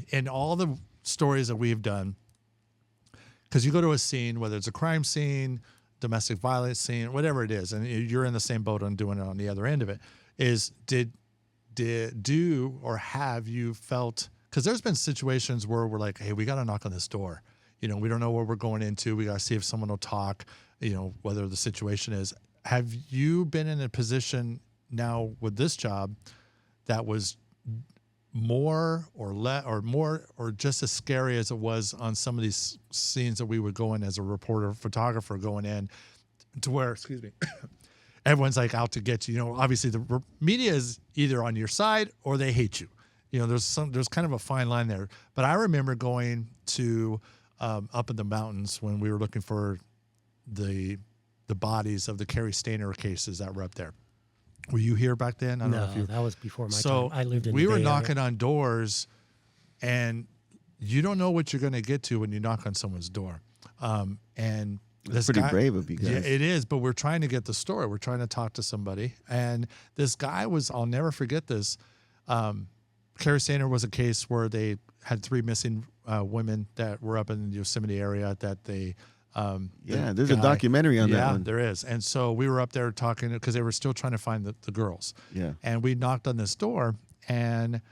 in all the stories that we've done, because you go to a scene, whether it's a crime scene, domestic violence scene, whatever it is, and you're in the same boat on doing it on the other end of it, is or have you felt, because there's been situations where we're like, hey, we got to knock on this door. We don't know what we're going into. We got to see if someone will talk, whether the situation is. Have you been in a position now with this job that was more or less or more or just as scary as it was on some of these scenes that we would go in as a reporter, photographer going in, to where, excuse me, everyone's like out to get you? Obviously the media is either on your side or they hate you. There's kind of a fine line there. But I remember going to up in the mountains when we were looking for the the bodies of the Carrie Stainer cases that were up there. Were you here back then? I don't know if you. That was before my So time. I lived in. we the were Bay knocking Area. on doors, and you don't know what you're going to get to when you knock on someone's door. And That's pretty brave of you guys. Yeah, it is. But we're trying to get the story. We're trying to talk to somebody, and this guy was. I'll never forget this. Carrie Stainer was a case where they had 3 missing women that were up in the Yosemite area that they. There's a documentary on that one. Yeah, there is. And so we were up there talking because they were still trying to find the girls. Yeah. And we knocked on this door, and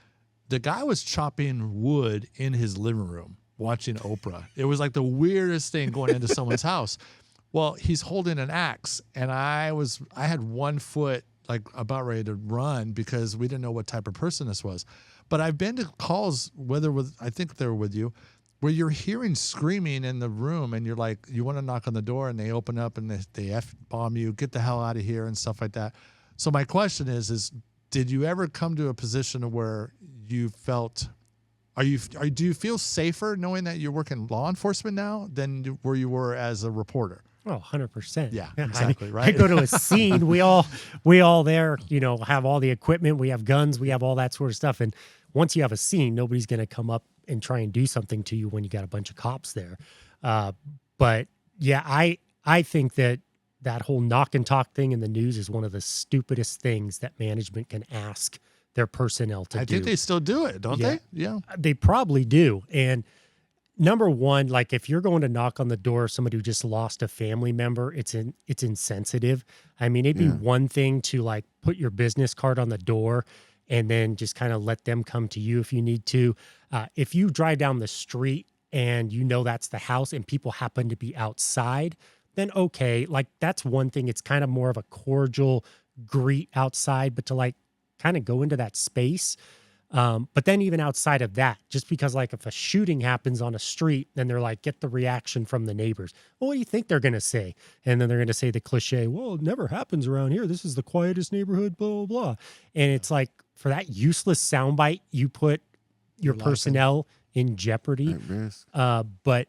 the guy was chopping wood in his living room watching Oprah. It was like the weirdest thing going into someone's house. Well, he's holding an axe, and I had 1 foot like about ready to run because we didn't know what type of person this was. But I've been to calls, I think they were with you, where you're hearing screaming in the room, and you're like, you want to knock on the door, and they open up and they F-bomb you, get the hell out of here, and stuff like that. So my question is did you ever come to a position where you felt, do you feel safer knowing that you're working law enforcement now than where you were as a reporter? Oh, 100%. Yeah, exactly. Right. I go to a scene. We all there, have all the equipment. We have guns. We have all that sort of stuff. And once you have a scene, nobody's going to come up and try and do something to you when you got a bunch of cops there. But yeah, I think that whole knock and talk thing in the news is one of the stupidest things that management can ask their personnel to do. I think they still do it, don't they? Yeah. They probably do. And number one, like if you're going to knock on the door of somebody who just lost a family member, it's insensitive. I mean, it'd be one thing to like put your business card on the door and then just kind of let them come to you if you need to. If you drive down the street and that's the house and people happen to be outside, then okay, like that's one thing. It's kind of more of a cordial greet outside, but to like kind of go into that space. But then even outside of that, just because like if a shooting happens on a street, then they're like, get the reaction from the neighbors. Well, what do you think they're going to say? And then they're going to say the cliche, well, it never happens around here. This is the quietest neighborhood, blah, blah, blah. And it's like for that useless soundbite, you put your personnel in jeopardy. At risk. But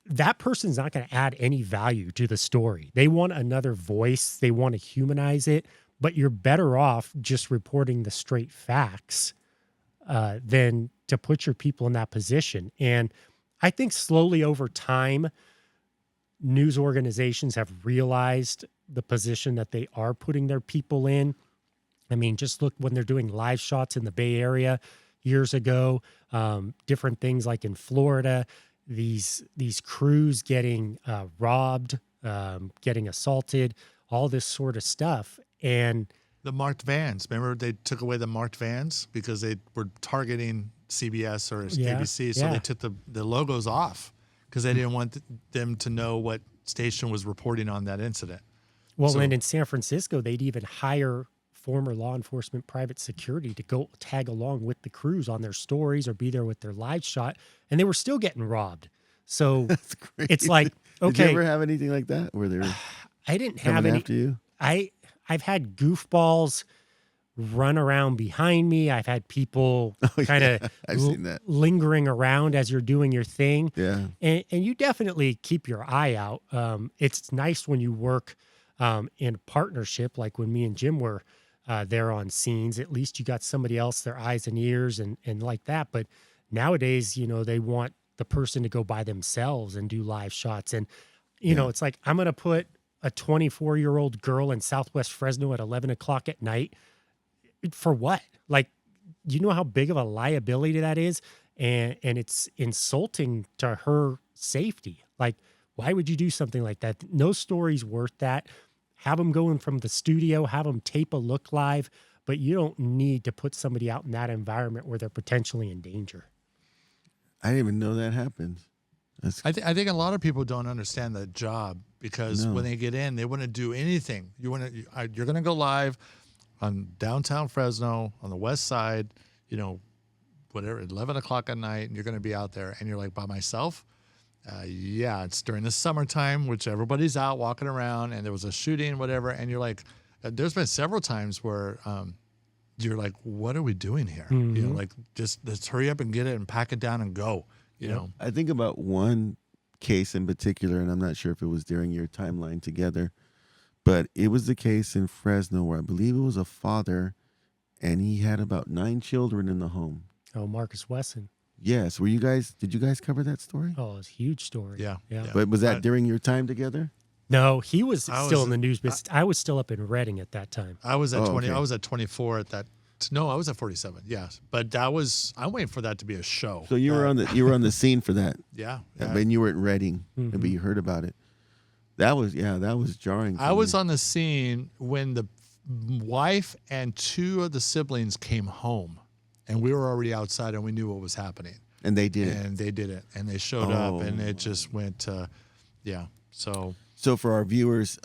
that person's not going to add any value to the story. They want another voice. They want to humanize it. But you're better off just reporting the straight facts than to put your people in that position. And I think slowly over time, news organizations have realized the position that they are putting their people in. I mean, just look when they're doing live shots in the Bay Area years ago, different things like in Florida, these crews getting robbed, getting assaulted, all this sort of stuff. And the marked vans, remember they took away the marked vans because they were targeting CBS or ABC. So they took the logos off because they didn't want them to know what station was reporting on that incident. Well, and in San Francisco, they'd even hire former law enforcement private security to go tag along with the crews on their stories or be there with their live shot. And they were still getting robbed. So That's crazy. It's like, okay. Did you ever have anything like that where they're I didn't have coming any. after you? I've had goofballs run around behind me. I've had people kind of I've seen that. lingering around as you're doing your thing. Yeah. And you definitely keep your eye out. It's nice when you work in partnership, like when me and Jim were there on scenes. At least you got somebody else, their eyes and ears and like that. But nowadays, they want the person to go by themselves and do live shots. And, it's like, I'm going to put a 24-year-old girl in Southwest Fresno at 11 o'clock at night for what? Like, you know how big of a liability that is? And it's insulting to her safety. Like, why would you do something like that? No story's worth that. Have them go in from the studio, have them tape a look live, but you don't need to put somebody out in that environment where they're potentially in danger. I didn't even know that happens. I think a lot of people don't understand the job because when they get in, they want to do anything. You're going to go live on downtown Fresno on the west side, whatever, 11 o'clock at night, and you're going to be out there, and you're like, by myself? Yeah, it's during the summertime, which everybody's out walking around, and there was a shooting, whatever, and you're like, there's been several times where you're like, what are we doing here? Mm-hmm. Like, just let's hurry up and get it and pack it down and go. You know, I think about one case in particular, and I'm not sure if it was during your timeline together, but it was the case in Fresno where I believe it was a father, and he had about 9 children in the home. Oh, Marcus Wesson. Yes. Did you guys cover that story? Oh, it's a huge story. Yeah. But was that during your time together? No, he was still in the news, but I was still up in Redding at that time. I was at 20. Okay. I was at 24 at that. No, I was at 47. Yes, but I'm waiting for that to be a show. So you were on the scene for that. Yeah. But you were at Reading, but you heard about it. That was jarring. I was on the scene when the wife and 2 of the siblings came home, and we were already outside, and we knew what was happening. And they did it. And they did it, and they showed up, and it just went. So for our viewers,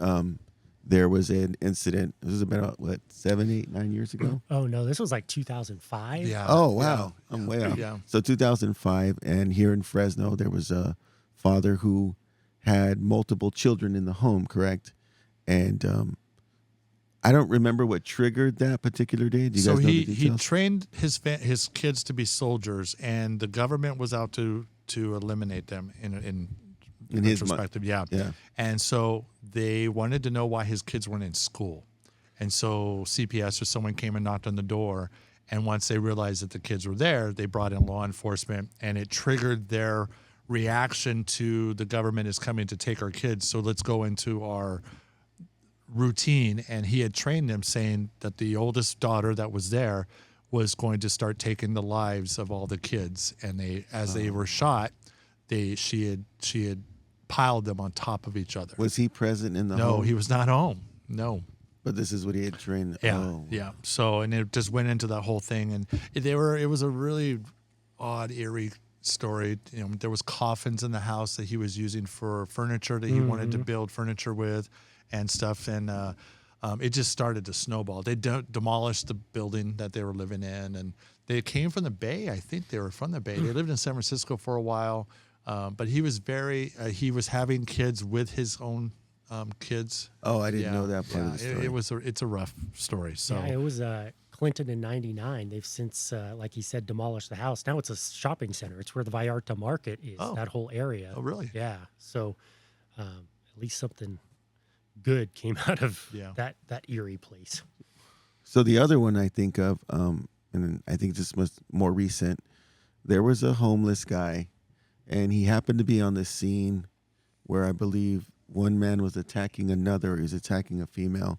there was an incident. This was about 7, 8, 9 years ago. Oh no, this was like 2005. Yeah. Oh wow, I'm way off. Yeah. So 2005, and here in Fresno, there was a father who had multiple children in the home. Correct, and I don't remember what triggered that particular day. Do you guys know the details? he trained his kids to be soldiers, and the government was out to eliminate them in his perspective. Yeah. And so they wanted to know why his kids weren't in school. And so CPS or someone came and knocked on the door. And once they realized that the kids were there, they brought in law enforcement, and it triggered their reaction to the government is coming to take our kids. So let's go into our routine. And he had trained them saying that the oldest daughter that was there was going to start taking the lives of all the kids. And they were shot, she had piled them on top of each other. Was he present in the home? No, he was not home. No. But this is what he had trained. Yeah. Oh. Yeah. So, and it just went into that whole thing, and it was a really odd, eerie story. There was coffins in the house that he was using for furniture that he wanted to build furniture with and stuff. And it just started to snowball. They demolished the building that they were living in, and they came from the Bay. I think they were from the Bay. They lived in San Francisco for a while. But he was he was having kids with his own kids. Oh, I didn't know that part of the story. It's a rough story. So yeah, it was Clinton in '99. They've since, like he said, demolished the house. Now it's a shopping center. It's where the Vallarta Market is. That whole area. Oh, really? Yeah. So at least something good came out of that eerie place. So the other one I think of, and I think this was more recent. There was a homeless guy. And he happened to be on this scene where I believe one man was attacking another, or he was attacking a female.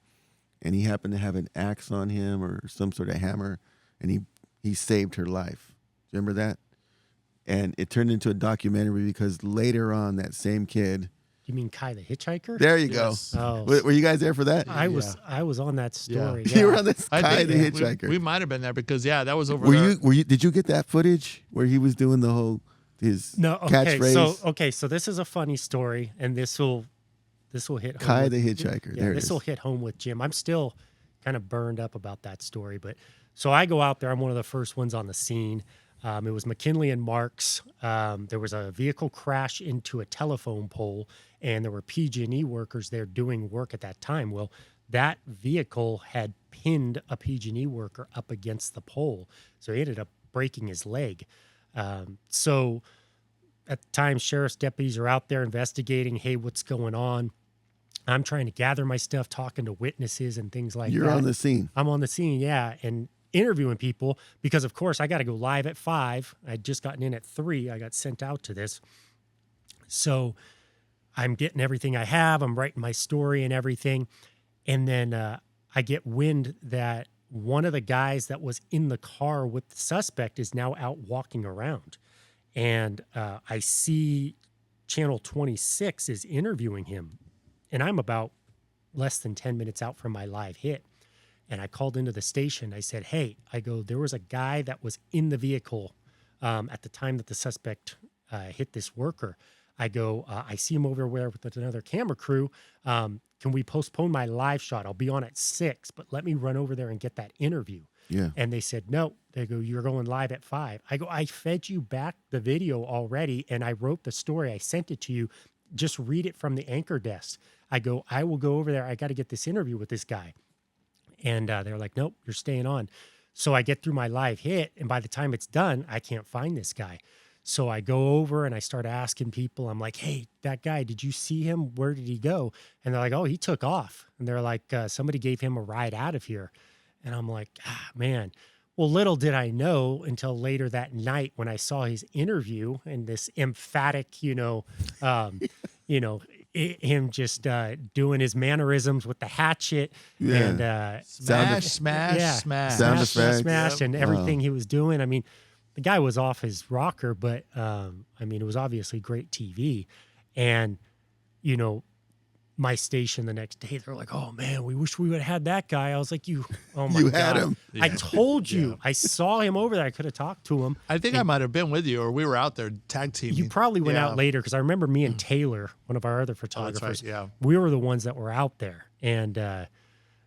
And he happened to have an axe on him or some sort of hammer, and he saved her life. Do you remember that? And it turned into a documentary because later on, that same kid. You mean Kai the Hitchhiker? There you Yes. go. Oh. Were you guys there for that? I was on that story. Yeah. You were on this Kai the Hitchhiker. We might have been there because that was over. Were you? Did you get that footage where he was doing the whole catchphrase? So this is a funny story, and this will hit home Kai the Hitchhiker. Yeah, this will hit home with Jim. I'm still kind of burned up about that story, but so I go out there. I'm one of the first ones on the scene. It was McKinley and Marks. There was a vehicle crash into a telephone pole, and there were PG&E workers there doing work at that time. Well, that vehicle had pinned a PG&E worker up against the pole, so he ended up breaking his leg. So at the time, sheriff's deputies are out there investigating, hey, what's going on? I'm trying to gather my stuff, talking to witnesses and things like that. You're on the scene. I'm on the scene, yeah, and interviewing people because, of course, I got to go live at 5. I'd just gotten in at 3. I got sent out to this. So I'm getting everything I have. I'm writing my story and everything. And then I get wind that one of the guys that was in the car with the suspect is now out walking around. And I see Channel 26 is interviewing him. And I'm about less than 10 minutes out from my live hit. And I called into the station. I said, hey, there was a guy that was in the vehicle at the time that the suspect hit this worker. I see him over there with another camera crew. Can we postpone my live shot? I'll be on at 6, but let me run over there and get that interview. Yeah. And they said, no. They go, you're going live at 5. I go, I fed you back the video already, and I wrote the story. I sent it to you. Just read it from the anchor desk. I go, I will go over there. I got to get this interview with this guy. And they're like, nope, you're staying on. So I get through my live hit, and by the time it's done, I can't find this guy. So I go over and I start asking people, I'm like, hey, that guy, did you see him? Where did he go? And they're like, oh, he took off. And they're like, somebody gave him a ride out of here. And I'm like, man. Well, little did I know until later that night when I saw his interview and this emphatic, him just doing his mannerisms with the hatchet and smash, sound effects, and everything he was doing. I mean, the guy was off his rocker, but it was obviously great TV. And, my station the next day, they're like, oh man, we wish we would have had that guy. I was like, oh my God. Had him. Yeah. I told you, I saw him over there. I could have talked to him. I think I might have been with you, or we were out there tag teaming. You probably went out later, because I remember me and Taylor, one of our other photographers, we were the ones that were out there. And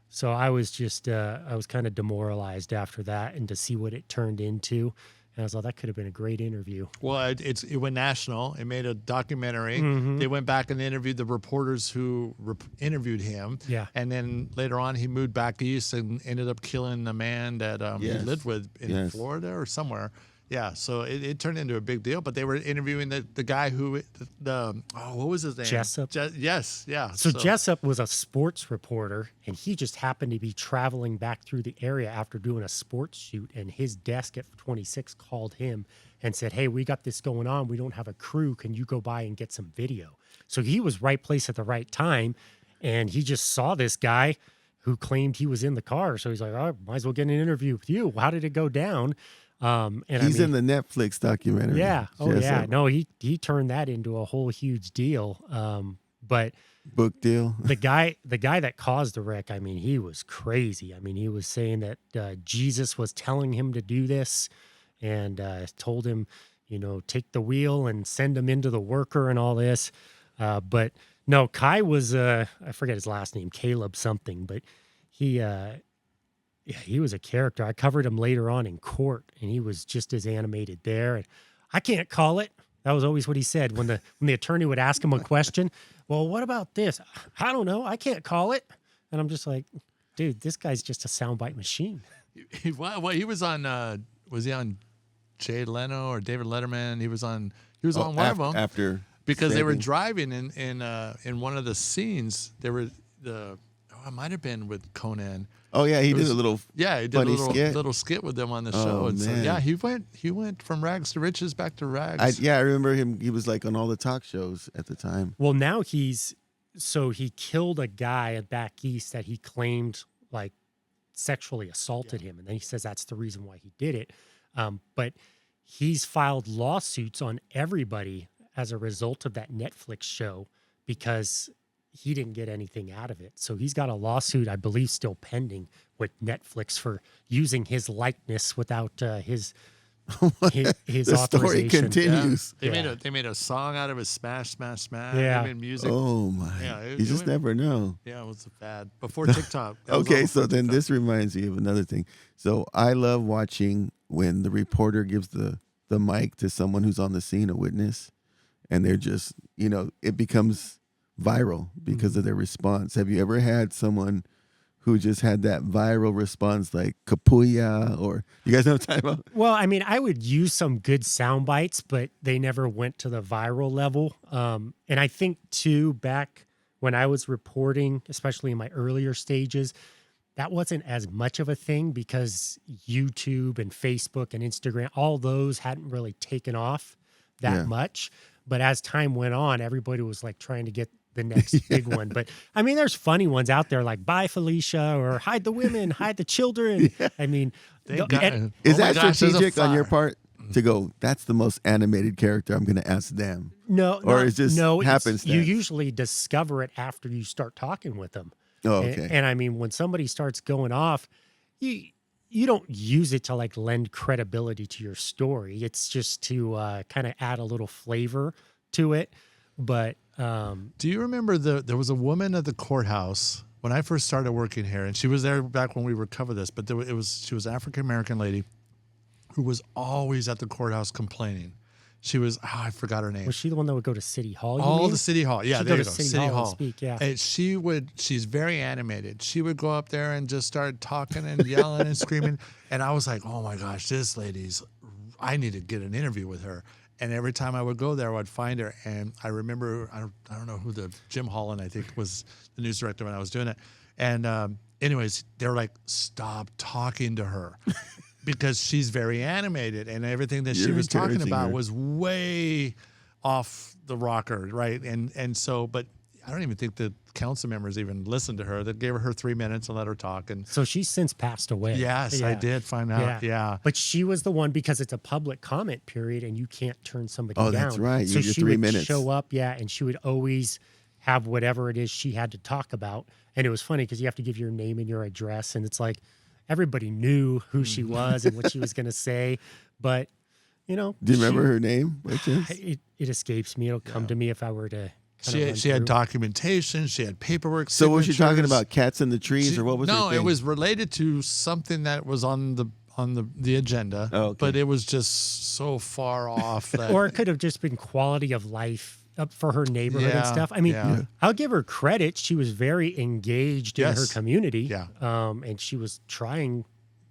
so I was just, I was kind of demoralized after that, and to see what it turned into. And I was like, that could have been a great interview. Well, it went national. It made a documentary. Mm-hmm. They went back and interviewed the reporters who interviewed him. Yeah. And then later on, he moved back east and ended up killing a man that he lived with in Florida or somewhere. Yeah. So it turned into a big deal. But they were interviewing the guy who, what was his name? Jessup. Yes. Yeah. So Jessup was a sports reporter, and he just happened to be traveling back through the area after doing a sports shoot, and his desk at 26 called him and said, hey, we got this going on. We don't have a crew. Can you go by and get some video? So he was right place at the right time, and he just saw this guy who claimed he was in the car. So he's like, oh, might as well get an interview with you. How did it go down? And he's in the Netflix documentary. Yeah. Oh, yeah. No, he turned that into a whole huge deal. But book deal. the guy that caused the wreck, he was crazy. He was saying that Jesus was telling him to do this, and told him, take the wheel and send him into the worker and all this. But no, Kai was I forget his last name, Caleb something, but he was a character. I covered him later on in court, and he was just as animated there. And I can't call it. That was always what he said when the attorney would ask him a question. Well, what about this? I don't know. I can't call it. And I'm just like, dude, this guy's just a soundbite machine. Well, he was on. Was he on Jay Leno or David Letterman? He was on one of them after, because they were driving in one of the scenes. They were it might have been with Conan. Oh yeah, he did a little little skit with them on the show. And so he went from rags to riches back to rags. I remember him. He was like on all the talk shows at the time. Well, now he killed a guy back east that he claimed like sexually assaulted him, and then he says that's the reason why he did it. But he's filed lawsuits on everybody as a result of that Netflix show because he didn't get anything out of it. So he's got a lawsuit, I believe, still pending with Netflix for using his likeness without his the story continues. Yeah. They made a song out of his smash. Yeah. They made music. Oh my! Yeah, you just never know. Yeah, it was bad before TikTok. Okay, so then this reminds me of another thing. So I love watching when the reporter gives the mic to someone who's on the scene, a witness, and they're just it becomes viral because of their response. Have you ever had someone who just had that viral response like Kapuya, or you guys know what I'm talking about? Well, I would use some good sound bites, but they never went to the viral level. And I think too, back when I was reporting, especially in my earlier stages, that wasn't as much of a thing because YouTube and Facebook and Instagram, all those hadn't really taken off that much. But as time went on, everybody was like trying to get the next big one. But there's funny ones out there like Bye Felicia or Hide the Women, Hide the Children. Is that strategic on your part to go, that's the most animated character, I'm going to ask them? No. Or it just happens? You usually discover it after you start talking with them. Oh, okay. And when somebody starts going off, you don't use it to like lend credibility to your story. It's just to kind of add a little flavor to it. But do you remember there was a woman at the courthouse when I first started working here, and she was there back when we were covered this, but she was an African-American lady who was always at the courthouse complaining. She was, I forgot her name. Was she the one that would go to City Hall? The City Hall. Yeah, there you go. City Hall. And speak, yeah. And she's very animated. She would go up there and just start talking and yelling and screaming. And I was like, oh my gosh, I need to get an interview with her. And every time I would go there, I would find her. And I remember, I don't know who Jim Holland, I think, was the news director when I was doing it. And anyways, they were like, stop talking to her because she's very animated. And everything that she was talking about was way off the rocker, right? And so, but I don't even think the council members even listened to her. They gave her 3 minutes and let her talk. And so she's since passed away. Yes, I did find out. Yeah. But she was the one, because it's a public comment period and you can't turn somebody down. Oh, that's right. So she 3 minutes. Show up, and she would always have whatever it is she had to talk about. And it was funny because you have to give your name and your address. And it's like everybody knew who she was and what she was going to say. But, you know. Do you remember her name by chance? It escapes me. It'll come to me if I were to. She had documentation. She had paperwork. So was she talking about cats in the trees, or what was? No, her thing? it was related to something that was on the agenda. Oh, okay. But it was just so far off. That, or it could have just been quality of life up for her neighborhood and stuff. I mean, I'll give her credit. She was very engaged in her community. Yeah. And she was trying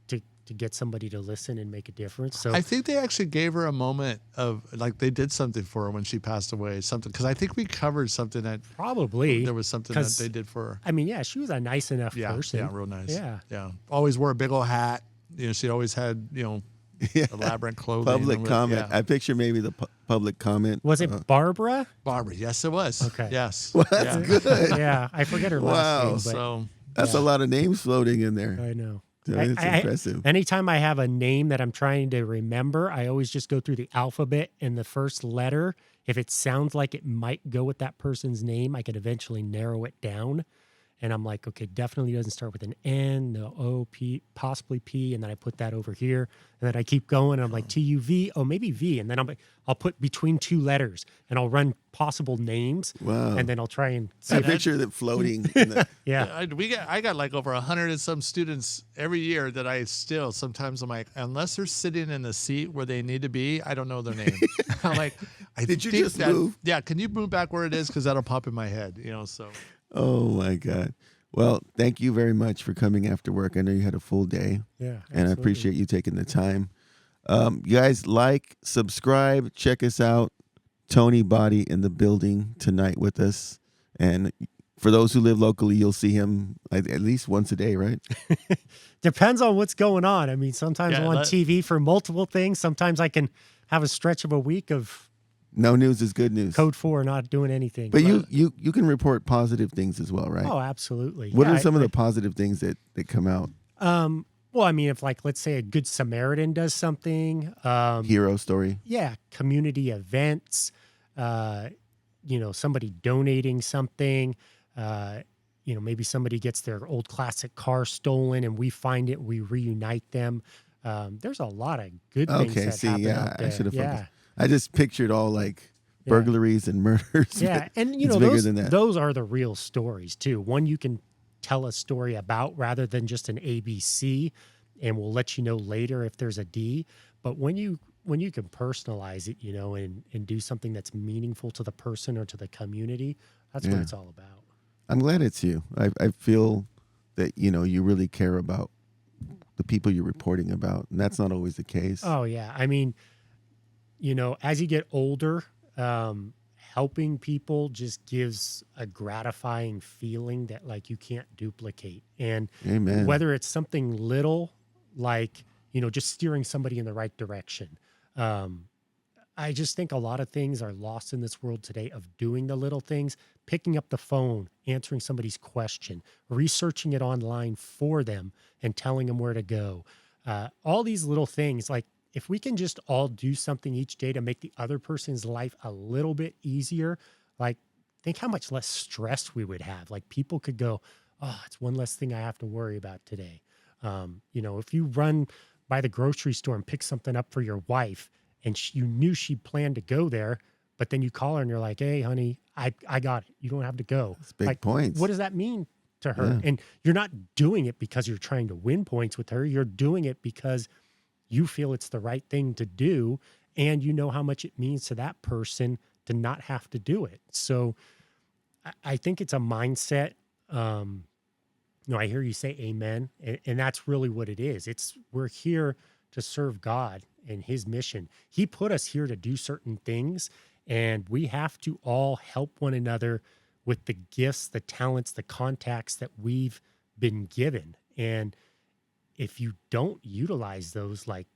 to get somebody to listen and make a difference. So I think they actually gave her a moment of like they did something for her when she passed away. Something, because I think we covered something that probably there was something that they did for her. I mean, she was a nice enough person. Yeah, real nice. Yeah. Always wore a big old hat. You know, she always had elaborate clothing. Public comment. I picture maybe the public comment. Was it Barbara? Barbara, yes, it was. Okay. Yes. Well, that's good. Yeah, I forget her last name. But So that's a lot of names floating in there. I know. It's impressive. Anytime I have a name that I'm trying to remember, I always just go through the alphabet and the first letter. If it sounds like it might go with that person's name, I could eventually narrow it down. And I'm like, okay, definitely doesn't start with an N, no O, P, possibly P, and then I put that over here, and then I keep going. And I'm like TUV, maybe V, and then I'll put between two letters, and I'll run possible names. Wow! And then I'll try and see. I picture that floating. In the, I got like over 100 and some students every year that I still sometimes I'm like, unless they're sitting in the seat where they need to be, I don't know their name. I'm like, did you just move? Yeah, can you move back where it is, because that'll pop in my head, So. Oh my God. Well, thank you very much for coming after work. I know you had a full day. Yeah. Absolutely. And I appreciate you taking the time. You guys subscribe, check us out. Tony Botti in the building tonight with us. And for those who live locally, you'll see him at least once a day, right? Depends on what's going on. I mean, sometimes I'm on TV for multiple things. Sometimes I can have a stretch of a week of no news is good news. Code 4, not doing anything. But you can report positive things as well, right? Oh, absolutely. What are some of the positive things that come out? Well, I mean, if let's say a Good Samaritan does something. Hero story. Yeah. Community events, somebody donating something, maybe somebody gets their old classic car stolen and we find it, we reunite them. There's a lot of good things that happen out there. I should have focused. I just pictured all like burglaries and murders. Yeah, and those are the real stories too. One you can tell a story about rather than just an ABC, and we'll let you know later if there's a D. But when you can personalize it, and do something that's meaningful to the person or to the community, that's what it's all about. I'm glad it's you. I feel that you really care about the people you're reporting about, and that's not always the case. Oh yeah, I mean. As you get older, helping people just gives a gratifying feeling that you can't duplicate. And Amen. Whether it's something little, like, just steering somebody in the right direction. I just think a lot of things are lost in this world today of doing the little things, picking up the phone, answering somebody's question, researching it online for them and telling them where to go. All these little things, if we can just all do something each day to make the other person's life a little bit easier, think how much less stress we would have. People could go, oh, it's one less thing I have to worry about today. If you run by the grocery store and pick something up for your wife and you knew she planned to go there, but then you call her and you're like, hey, honey, I got it. You don't have to go. That's big points. What does that mean to her? Yeah. And you're not doing it because you're trying to win points with her. You're doing it because you feel it's the right thing to do, and you know how much it means to that person to not have to do it. So I think it's a mindset. I hear you say amen, and that's really what it is. We're here to serve God and his mission. He put us here to do certain things, and we have to all help one another with the gifts, the talents, the contacts that we've been given. And if you don't utilize those, like,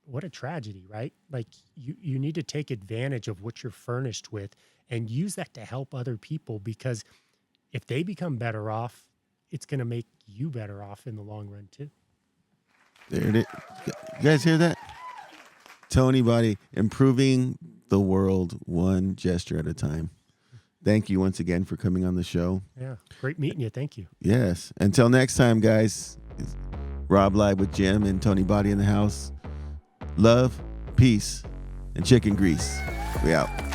what a tragedy, right? Like, you need to take advantage of what you're furnished with and use that to help other people, because if they become better off, it's going to make you better off in the long run too. There it is. You guys hear that? Tony Botti, improving the world one gesture at a time. Thank you once again for coming on the show. Yeah, great meeting you. Thank you. Yes. Until next time, guys. RobLive with Jim and Tony Botti in the house. Love, peace, and chicken grease. We out.